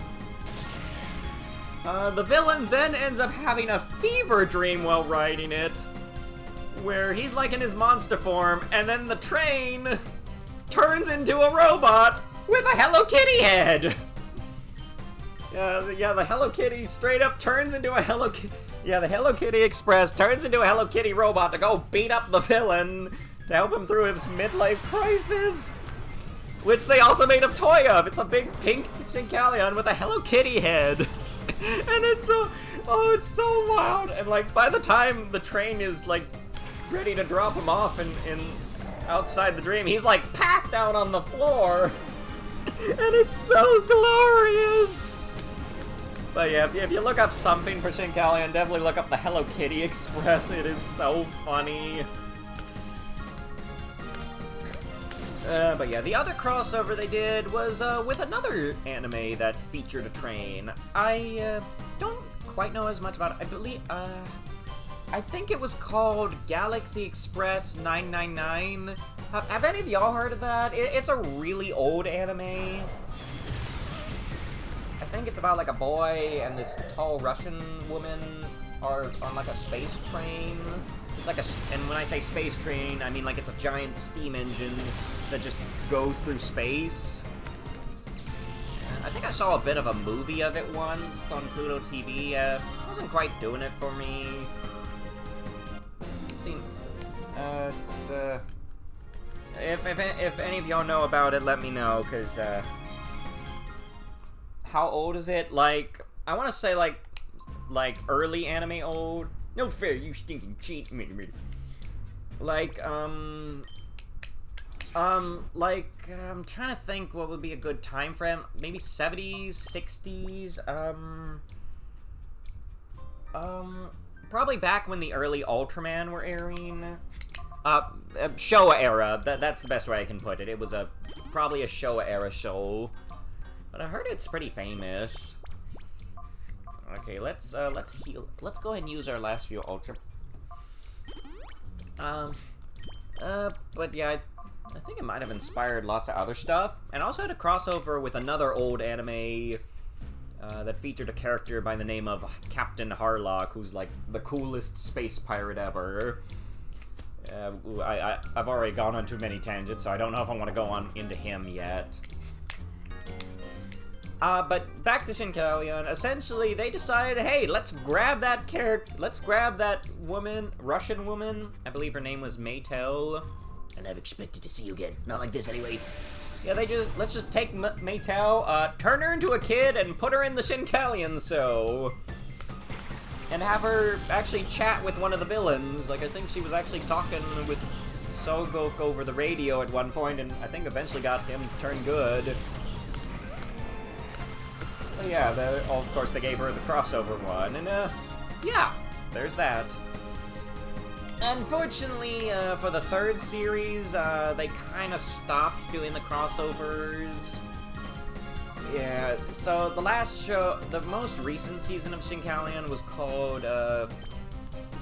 The villain then ends up having a fever dream while riding it, where he's like in his monster form, and then the train turns into a robot with a Hello Kitty head. Yeah, the Hello Kitty straight up turns into a Hello Kitty. Yeah, the Hello Kitty Express turns into a Hello Kitty robot to go beat up the villain to help him through his midlife crisis, which they also made a toy of. It's a big pink Shinkalion with a Hello Kitty head. And it's so wild. And like by the time the train is like ready to drop him off in outside the dream, he's like passed out on the floor. And it's so glorious. But yeah, if you look up something for Shinkalion, definitely look up the Hello Kitty Express. It is so funny. But yeah, the other crossover they did was with another anime that featured a train. I don't quite know as much about it. I believe, I think it was called Galaxy Express 999. Have any of y'all heard of that? It's a really old anime. I think it's about like a boy and this tall Russian woman are on like a space train. It's like and when I say space train, I mean like it's a giant steam engine that just goes through space. I think of saw a bit of a movie of it once on Pluto TV. Wasn't quite doing it for me. If any of y'all know about it, let me know, because, how old is it? Like, I want to say, like, early anime old. No fair, you stinking cheat. Like, I'm trying to think what would be a good time frame. Maybe 70s, 60s, probably back when the early Ultraman were airing. Showa era. That's the best way I can put it. It was probably a Showa era show. But I heard it's pretty famous. Okay, let's heal. Let's go ahead and use our last few Ultra. But yeah, I think it might have inspired lots of other stuff. And also had a crossover with another old anime that featured a character by the name of Captain Harlock, who's like the coolest space pirate ever. I've already gone on too many tangents, so I don't know if I want to go on into him yet. But back to Shinkalion. Essentially, they decided, hey, let's grab that woman, Russian woman. I believe her name was Maytel. I never expected to see you again. Not like this, anyway. Yeah, let's just take Maytel, turn her into a kid, and put her in the Shinkalion show. And have her actually chat with one of the villains. Like, I think she was actually talking with Sogok over the radio at one point, and I think eventually got him to turn good. So yeah, of course they gave her the crossover one, and yeah, there's that. Unfortunately, for the third series, they kind of stopped doing the crossovers. Yeah, so the last show, the most recent season of Shinkalion was called,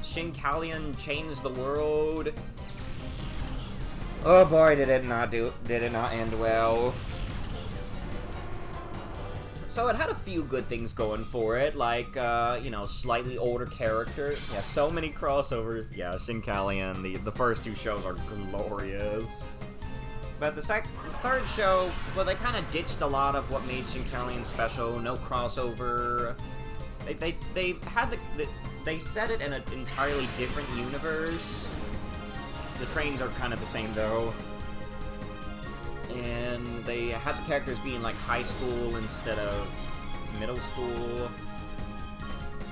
Shinkalion Changed the World. Oh boy, did it not end well. So it had a few good things going for it, like, you know, slightly older characters. Yeah, so many crossovers. Yeah, Shinkalion, the first two shows are glorious. But the third show, well, they kind of ditched a lot of what made Shinkalion special. No crossover. They set it in an entirely different universe. The trains are kind of the same, though. And they had the characters being like high school instead of middle school.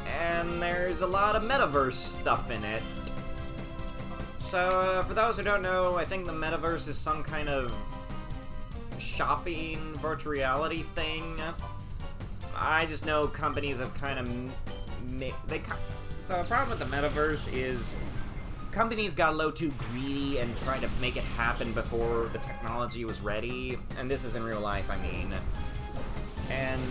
And there's a lot of metaverse stuff in it. So, for those who don't know, I think the metaverse is some kind of shopping virtual reality thing. I just know companies have kind of so the problem with the metaverse is companies got a little too greedy and tried to make it happen before the technology was ready. And this is in real life, I mean. And,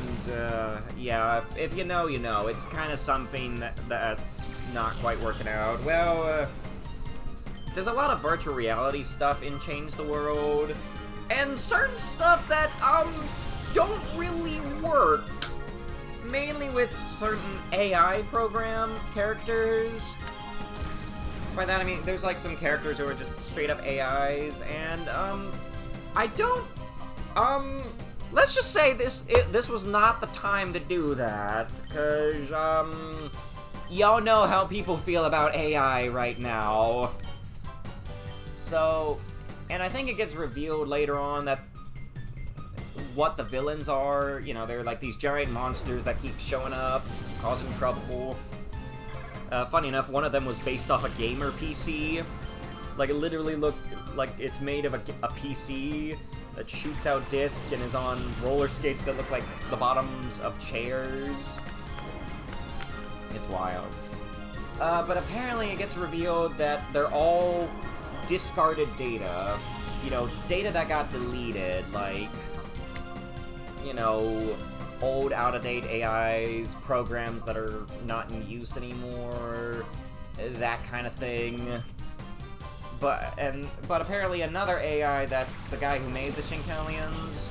yeah, if you know, you know. It's kind of something that's not quite working out. Well, there's a lot of virtual reality stuff in Change the World, and certain stuff that, don't really work. Mainly with certain AI program characters. By that I mean, there's like some characters who are just straight up AIs, and, I don't, let's just say this was not the time to do that, cause, y'all know how people feel about AI right now. So, and I think it gets revealed later on that what the villains are. You know, they're like these giant monsters that keep showing up, causing trouble. Funny enough, one of them was based off a gamer PC. Like, it literally looked like it's made of a PC that shoots out discs and is on roller skates that look like the bottoms of chairs. It's wild. But apparently it gets revealed that they're all discarded data. You know, data that got deleted, like, you know, old, out-of-date AIs, programs that are not in use anymore, that kind of thing. But apparently another AI that the guy who made the Shinkalions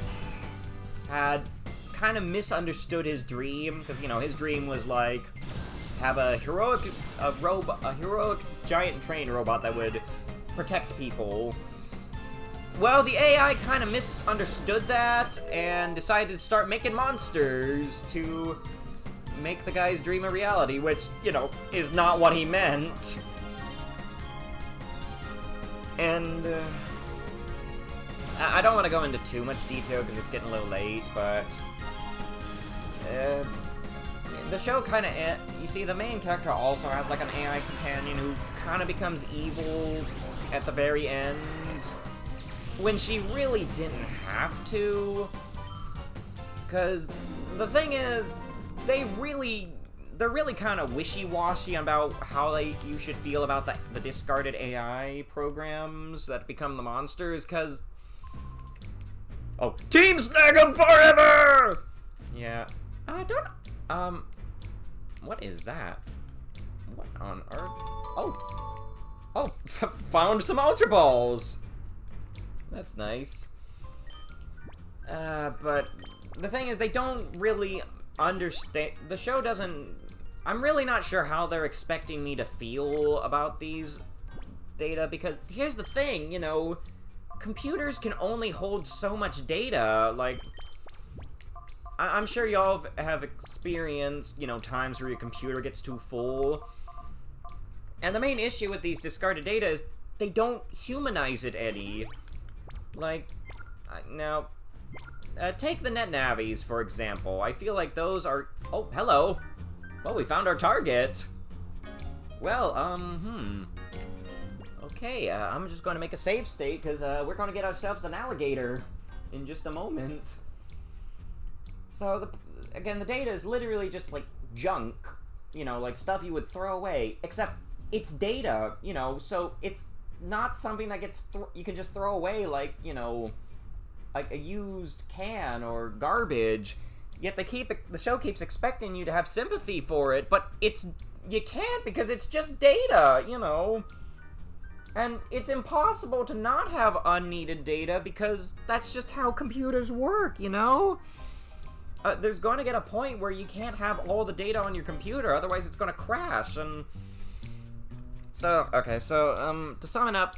had kind of misunderstood his dream, because, you know, his dream was like have a heroic giant train robot that would protect people. well, the AI kind of misunderstood that and decided to start making monsters to make the guy's dream a reality, which, you know, is not what he meant. And, I don't want to go into too much detail because it's getting a little late, but the show kind of, you see, the main character also has like an AI companion who kind of becomes evil at the very end, when she really didn't have to. Because the thing is, they're really kind of wishy-washy about how you should feel about the discarded AI programs that become the monsters, because... Oh, Team Snag 'em forever! Yeah. I don't... What is that? What on earth? Oh, found some Ultra Balls! That's nice. But the thing is, they don't really understand... The show doesn't... I'm really not sure how they're expecting me to feel about these data, because here's the thing, you know, computers can only hold so much data. Like, I'm sure y'all have experienced, you know, times where your computer gets too full. And the main issue with these discarded data is they don't humanize it any. Like, now, take the net navies, for example. I feel like those are... Oh, hello! Well, we found our target. Well, Okay, I'm just going to make a save state, because we're going to get ourselves an alligator in just a moment. So, again, the data is literally just, like, junk. You know, like, stuff you would throw away. Except, it's data, you know, so it's not something that gets you can just throw away, like, you know, like a used can or garbage. Yet the show keeps expecting you to have sympathy for it, but you can't, because it's just data, you know. And it's impossible to not have unneeded data, because that's just how computers work, you know? There's going to get a point where you can't have all the data on your computer, otherwise it's going to crash, and... So, okay, so, to sum it up...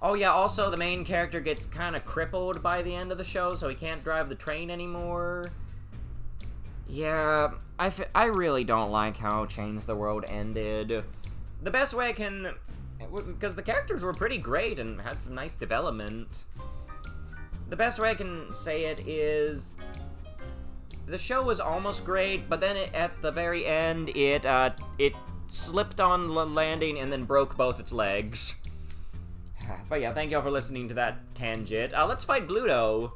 Oh yeah, also the main character gets kind of crippled by the end of the show, so he can't drive the train anymore. Yeah, I really don't like how Change the World ended. The best way I can... Because the characters were pretty great and had some nice development. The best way I can say it is... The show was almost great, but then at the very end, it slipped on landing and then broke both its legs. But yeah, thank y'all for listening to that tangent. Let's fight Bluto.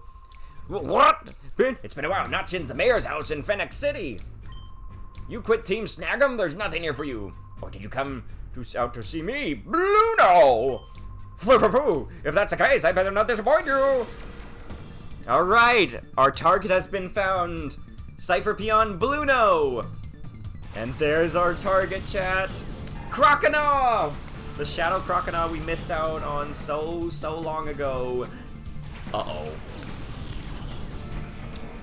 What? It's been a while, not since the mayor's house in Fennec City. You quit Team Snag 'em? There's nothing here for you. Or did you come out to see me? Bluto! If that's the case, I better not disappoint you. Alright, our target has been found. Cypher Peon Bluno. And there's our target, chat. Croconaw! The Shadow Croconaw we missed out on so long ago. Uh-oh.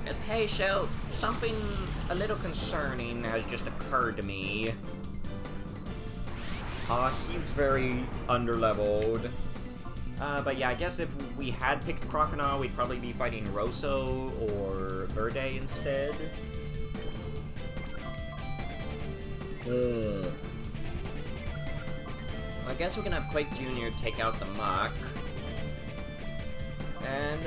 Okay, so something a little concerning has just occurred to me. He's very underleveled. But yeah, I guess if we had picked Croconaw, we'd probably be fighting Rosso or Verde instead. I guess we can have Quake Jr. take out the Mach. And,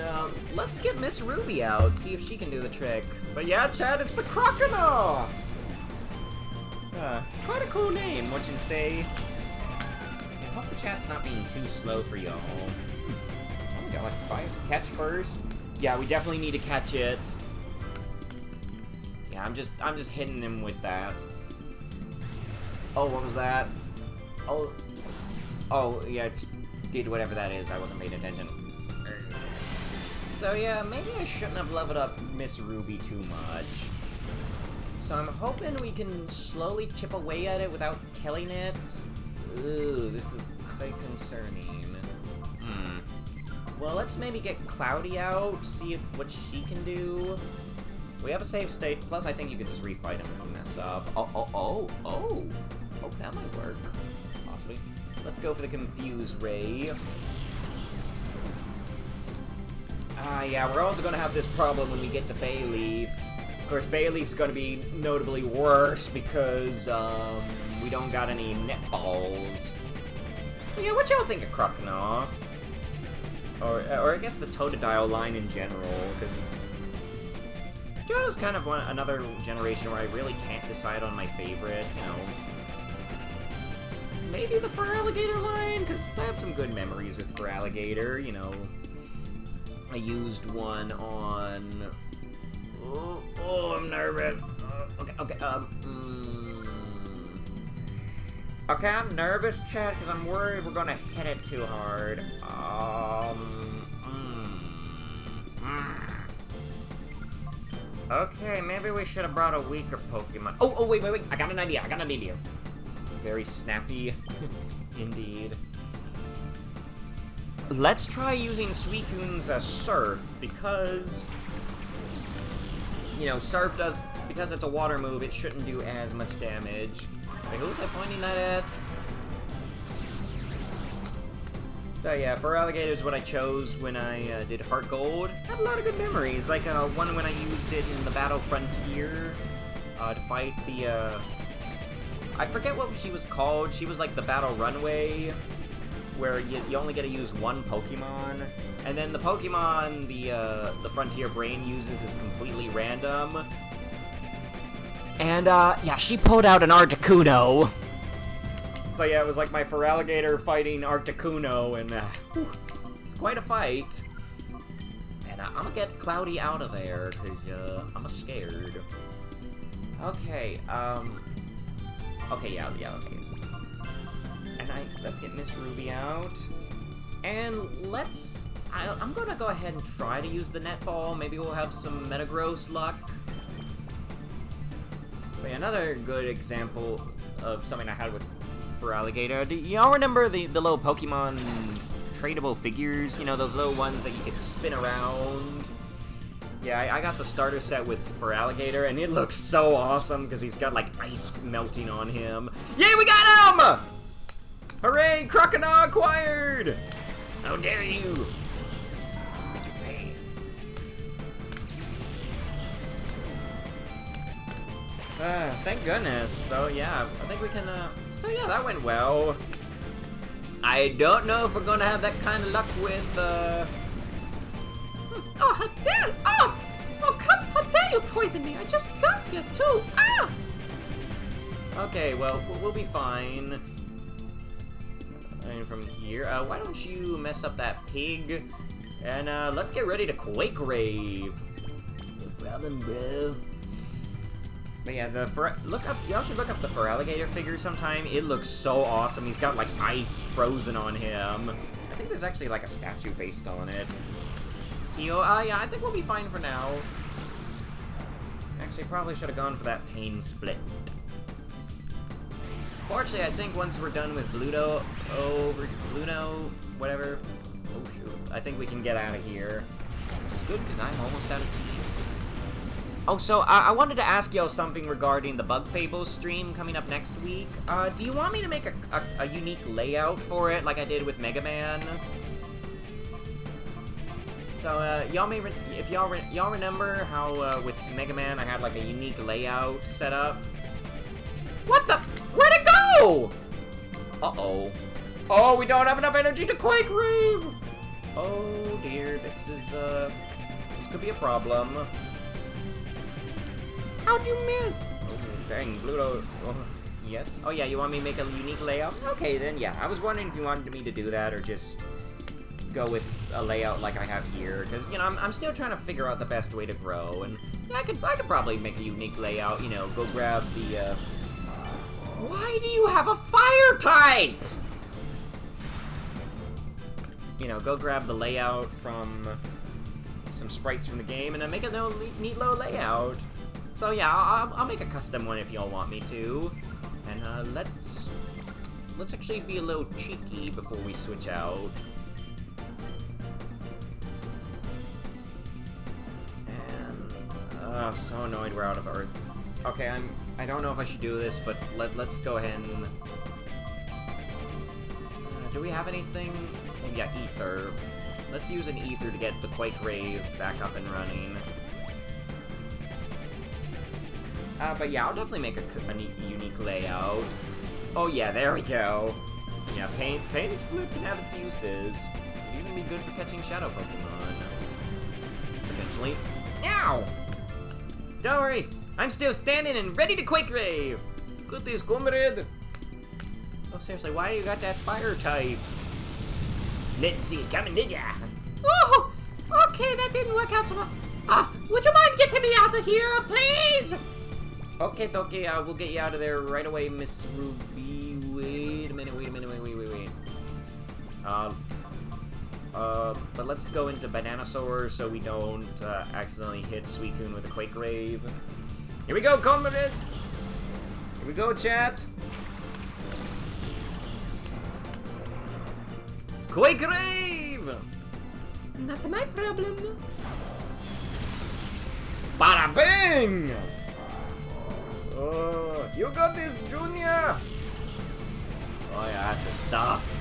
let's get Miss Ruby out, see if she can do the trick. But yeah, Chad, it's the Croconaw! Quite a cool name, wouldn't you say? I hope the chat's not being too slow for y'all. Oh, we got like 5 catch first. Yeah, we definitely need to catch it. Yeah, I'm just hitting him with that. Oh, what was that? Oh, yeah, it did whatever that is. I wasn't paying attention. So yeah, maybe I shouldn't have leveled up Miss Ruby too much. So I'm hoping we can slowly chip away at it without killing it. Ooh, this is quite concerning. Well, let's maybe get Cloudy out, see what she can do. We have a save state, plus I think you could just refight him if you mess up. Oh, that might work. Possibly. Let's go for the Confuse Ray. Yeah, we're also gonna have this problem when we get to Bayleaf. Of course, Bayleaf's gonna be notably worse because, we don't got any netballs. Yeah, what y'all think of Croconaw? Or I guess the Totodile line in general, because Johto's kind of another generation where I really can't decide on my favorite, you know. Maybe the Feraligatr line, because I have some good memories with Feraligatr, you know. I used one on... Oh, I'm nervous. Okay, Okay, I'm nervous, chat, because I'm worried we're gonna hit it too hard. Okay, maybe we should have brought a weaker Pokemon. Oh, wait. I got an idea. Very snappy, indeed. Let's try using Suicune's Surf, because, you know, Surf does, because it's a water move, it shouldn't do as much damage. Wait, who was I pointing that at? So yeah, Feraligatr is what I chose when I did Heart Gold. I have a lot of good memories, like one when I used it in the Battle Frontier to fight the, I forget what she was called. She was like the Battle Runway, where you only get to use one Pokemon, and then the Pokemon the Frontier Brain uses is completely random. And yeah, she pulled out an Articuno. So yeah, it was like my Feraligatr fighting Articuno, and it's quite a fight. And I'm gonna get Cloudy out of there, because I'm scared. Okay, okay, yeah, okay. And let's get Miss Ruby out. And I'm gonna go ahead and try to use the Netball. Maybe we'll have some Metagross luck. Wait, another good example of something I had with Feraligatr. Do y'all remember the little Pokemon tradable figures? You know, those little ones that you could spin around? Yeah, I got the starter set with Feraligatr, and it looks so awesome because he's got, like, ice melting on him. Yay, we got him! Hooray, Croconaw acquired! How dare you! Thank goodness. So yeah, I think we can, so yeah, that went well. I don't know if we're gonna have that kind of luck with, Oh, how dare, oh, how dare you poison me? I just got here too, ah! Okay, well, we'll be fine. And from here, why don't you mess up that pig? And, let's get ready to Quake Rave. No problem, bro. But yeah, y'all should look up the Feraligatr figure sometime. It looks so awesome. He's got, like, ice frozen on him. I think there's actually, like, a statue based on it. Heal, yeah, I think we'll be fine for now. Actually, probably should have gone for that pain split. Fortunately, I think once we're done with Bluto, whatever. Oh, shoot. I think we can get out of here. Which is good, because I'm almost out of tea. Oh, so I wanted to ask y'all something regarding the Bug Fables stream coming up next week. Do you want me to make a unique layout for it, like I did with Mega Man? So, y'all may, if y'all remember how with Mega Man I had like a unique layout set up. What the? Where'd it go? Uh-oh. Oh, we don't have enough energy to Quake Rave. Oh dear, this could be a problem. How'd you miss? Oh, dang, Bluto. Oh, yes? Oh, yeah, you want me to make a unique layout? Okay, then, yeah. I was wondering if you wanted me to do that or just go with a layout like I have here. Because, you know, I'm still trying to figure out the best way to grow. And yeah, I could probably make a unique layout. You know, go grab the, Why do you have a fire type? You know, go grab the layout from some sprites from the game and then make a neat little layout. So yeah, I'll make a custom one if y'all want me to. And let's actually be a little cheeky before we switch out. And I'm so annoyed we're out of Earth. Okay, I don't know if I should do this, but let's go ahead and do we have anything? Oh, yeah, Ether. Let's use an ether to get the Quake Rave back up and running. But yeah, I'll definitely make a unique layout. Oh yeah, there we go. Yeah, Pain and Split can have its uses. It'd even be good for catching Shadow Pokemon. Potentially. Ow! Don't worry, I'm still standing and ready to Quake Rave! Goodness, comrade! Oh, seriously, why do you got that fire type? Didn't see it coming, did ya? Oh, okay, that didn't work out so well. Would you mind getting me out of here, please? Okay, Doki, we'll get you out of there right away, Miss Ruby. Wait a minute. But let's go into Bananasaur so we don't accidentally hit Suicune with a Quake Rave. Here we go, comrade! Here we go, chat! Quake Rave! Not my problem. Bada bing! Oh, you got this, Junior! Oh yeah, that's the stuff.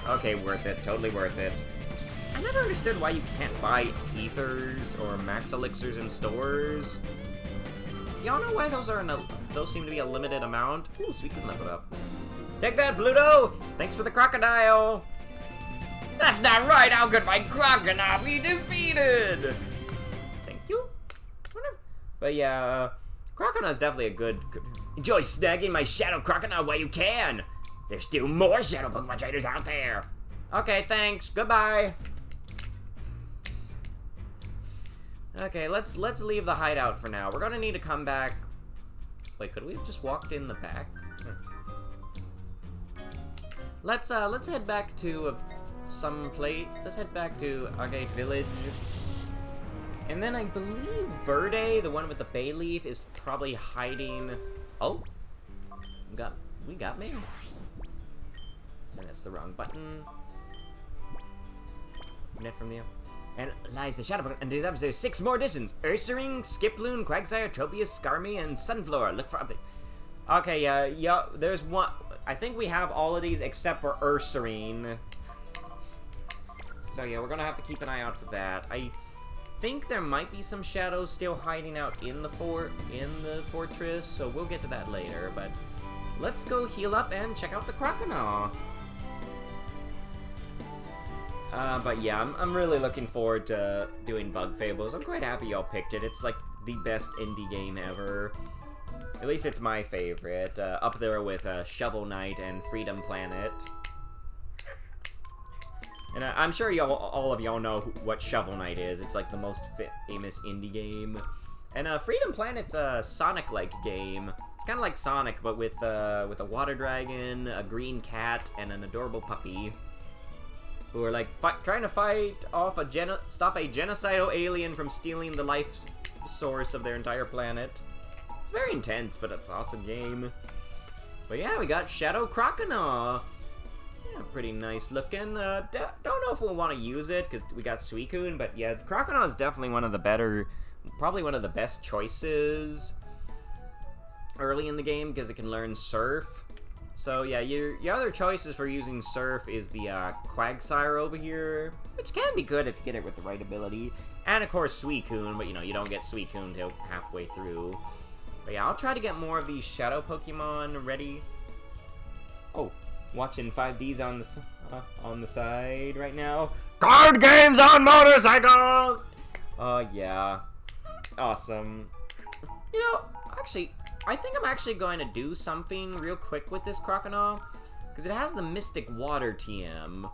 Okay, worth it. Totally worth it. I never understood why you can't buy ethers or max elixirs in stores. Y'all know why those seem to be a limited amount? Ooh, so we can level up. Take that, Bluto! Thanks for the crocodile! That's not right! How could my crocodile be defeated? Thank you. But yeah, Crocodile's definitely a good... Enjoy snagging my Shadow Crocodile while you can! There's still more Shadow Pokemon trainers out there! Okay, thanks. Goodbye! Okay, let's leave the hideout for now. We're gonna need to come back... Wait, could we have just walked in the back? Let's head back to let's head back to Agate Village. And then I believe Verde, the one with the bay leaf, is probably hiding... Oh! We got mail. And that's the wrong button. Net from the... And lies the Shadow Pokemon, and there's 6 more additions. Ursaring, Skiploon, Quagsire, Tropius, Skarmy, and Sunflora. Look for update. Okay, yeah, there's one... I think we have all of these except for Ursaring. So yeah, we're gonna have to keep an eye out for that. I think there might be some shadows still hiding out in the fortress, so we'll get to that later, but let's go heal up and check out the Crocodile. But yeah, I'm really looking forward to doing Bug Fables. I'm quite happy y'all picked it. It's like the best indie game ever. At least it's my favorite. Up there with Shovel Knight and Freedom Planet. And I'm sure all of y'all know what Shovel Knight is. It's like the most famous indie game. And Freedom Planet's a Sonic-like game. It's kind of like Sonic, but with a water dragon, a green cat, and an adorable puppy. Who are like trying to fight off stop a genocidal alien from stealing the life source of their entire planet. It's very intense, but it's an awesome game. But yeah, we got Shadow Crocodile. Yeah, pretty nice looking. Don't know if we'll want to use it because we got Suicune, but yeah, Crocodile is definitely one of the better, probably one of the best choices early in the game because it can learn Surf. So yeah, your other choices for using Surf is the Quagsire over here, which can be good if you get it with the right ability, and of course Suicune, but you don't get Suicune till halfway through. But yeah, I'll try to get more of these Shadow Pokemon ready. Oh, watching 5Ds on the side right now. Card games on motorcycles! Oh yeah, awesome. Actually, I think I'm actually going to do something real quick with this Crocodile, because it has the Mystic Water TM.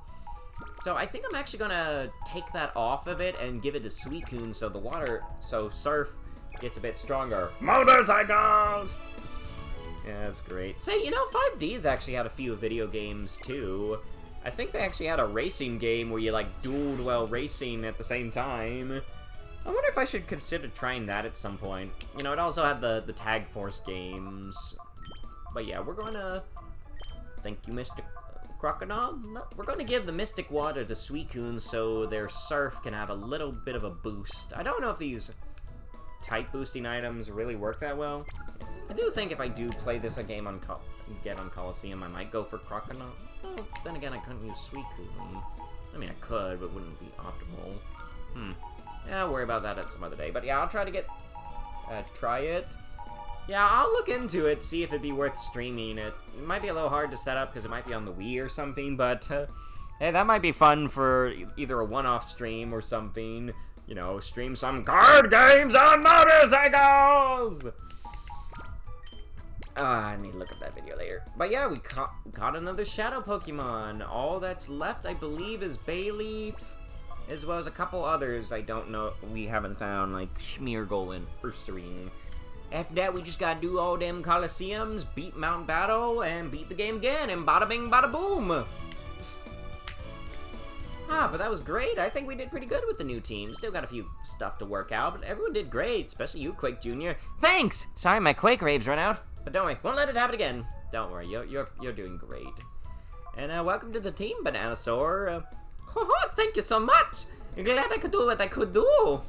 So I think I'm actually going to take that off of it and give it to Suicune so Surf gets a bit stronger. Motorcycles! Yeah, that's great. Say, 5Ds actually had a few video games too. I think they actually had a racing game where you like dueled while racing at the same time. I wonder if I should consider trying that at some point. It also had the Tag Force games. But yeah, we're gonna... Thank you, Mr. Crocodile. No, we're gonna give the Mystic Water to Suicune so their Surf can have a little bit of a boost. I don't know if these type boosting items really work that well. I do think if I do play this game on Colosseum, I might go for Crocodile. Oh, then again, I couldn't use Suicune. I mean, I could, but wouldn't be optimal. Yeah, I'll worry about that at some other day. But yeah, I'll try to get, try it. Yeah, I'll look into it, see if it'd be worth streaming. It might be a little hard to set up because it might be on the Wii or something, but hey, that might be fun for either a one-off stream or something. You know, stream some card games on motorcycles! I need to look up that video later. But yeah, we caught another shadow Pokemon. All that's left, I believe, is Bayleaf, as well as a couple others I don't know, we haven't found, like Schmeargle and Ursaring. After that, we just gotta do all them Colosseums, beat Mount Battle, and beat the game again, and bada bing, bada boom! But that was great. I think we did pretty good with the new team. Still got a few stuff to work out, but everyone did great, especially you, Quake Jr. Thanks! Sorry, my Quake Raves run out, but don't worry, won't let it happen again. Don't worry, you're doing great. And welcome to the team, Bananasaur. Thank you so much! I'm glad I could do what I could do!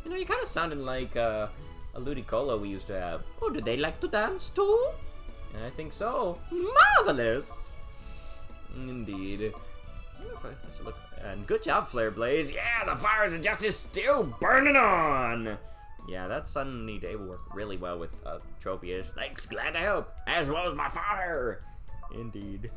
You know, you kind of sounded like a Ludicolo we used to have. Oh, do they like to dance too? I think so. Marvelous! Indeed. And good job, Flare Blaze. Yeah, the fires of justice still burning on. Yeah, that sunny day will work really well with Tropius. Thanks, glad to help. As well as my fire. Indeed.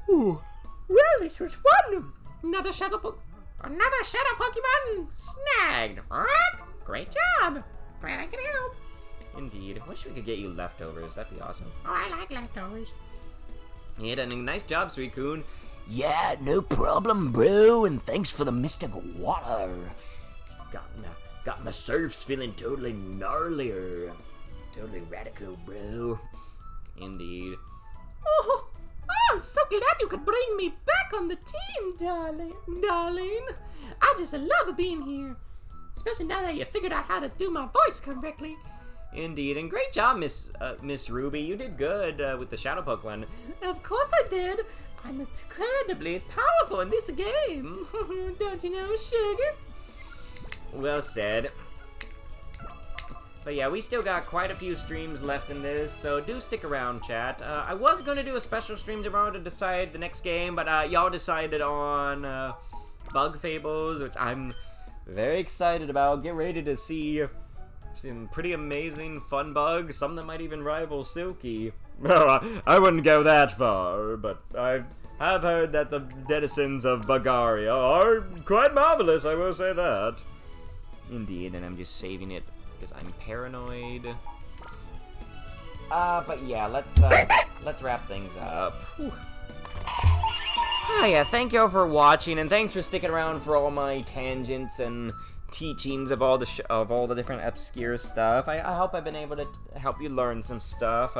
Ooh. Well, this was fun. Another shadow Pokemon snagged. Alright, great job. Glad I could help. Indeed. Wish we could get you leftovers. That'd be awesome. Oh, I like leftovers. Yeah, done a nice job, Suicune. Yeah, no problem, bro, and thanks for the mystical water. Got my surfs feeling totally gnarlier. Totally radical, bro. Indeed. Oh, I'm so glad you could bring me back on the team, darling. I just love being here. Especially now that you figured out how to do my voice correctly. Indeed, and great job, Miss Ruby. You did good with the Shadow Pokemon. Of course I did. I'm incredibly powerful in this game. Don't you know, sugar? Well said. But yeah, we still got quite a few streams left in this, so do stick around, chat. I was going to do a special stream tomorrow to decide the next game, but y'all decided on Bug Fables, which I'm very excited about. Get ready to see some pretty amazing fun bugs, some that might even rival Silky. Well, I wouldn't go that far, but I have heard that the denizens of Bagaria are quite marvelous, I will say that. Indeed, and I'm just saving it because I'm paranoid. But yeah, let's wrap things up. Whew. Yeah, thank y'all for watching, and thanks for sticking around for all my tangents and teachings of all the different obscure stuff. I hope I've been able to help you learn some stuff.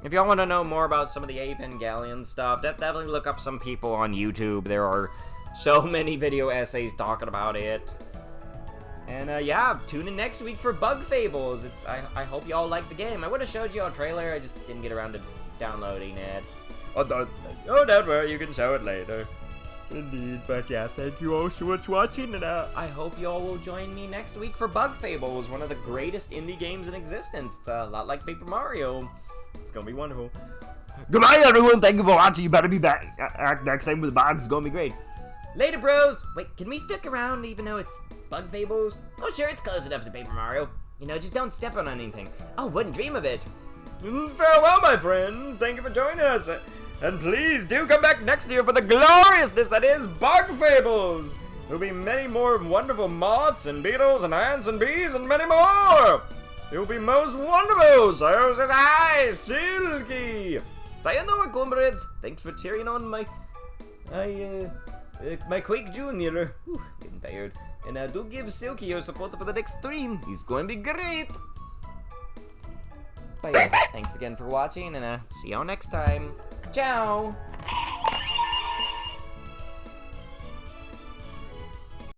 If y'all want to know more about some of the Evangelion stuff, definitely look up some people on YouTube. There are so many video essays talking about it. And yeah, tune in next week for Bug Fables. I hope y'all like the game. I would have showed you a trailer, I just didn't get around to downloading it. Oh, don't worry, you can show it later. Indeed, but yes, thank you all so much for watching, and I hope you all will join me next week for Bug Fables, one of the greatest indie games in existence. It's a lot like Paper Mario. It's gonna be wonderful. Goodbye, everyone. Thank you for watching. You better be back next time with Bugs. It's gonna be great. Later, bros. Wait, can we stick around even though it's Bug Fables? Oh, sure, it's close enough to Paper Mario. You know, just don't step on anything. Oh, wouldn't dream of it. Farewell, my friends. Thank you for joining us. And please do come back next year for the gloriousness that is Bug Fables! There'll be many more wonderful moths and beetles and ants and bees and many more! It will be most wonderful! So says I, Silky! Sayonara, comrades! Thanks for cheering on my Quake Jr. Whew, getting tired. And do give Silky your support for the next stream. He's going to be great! But yeah, thanks again for watching, and see y'all next time. Ciao!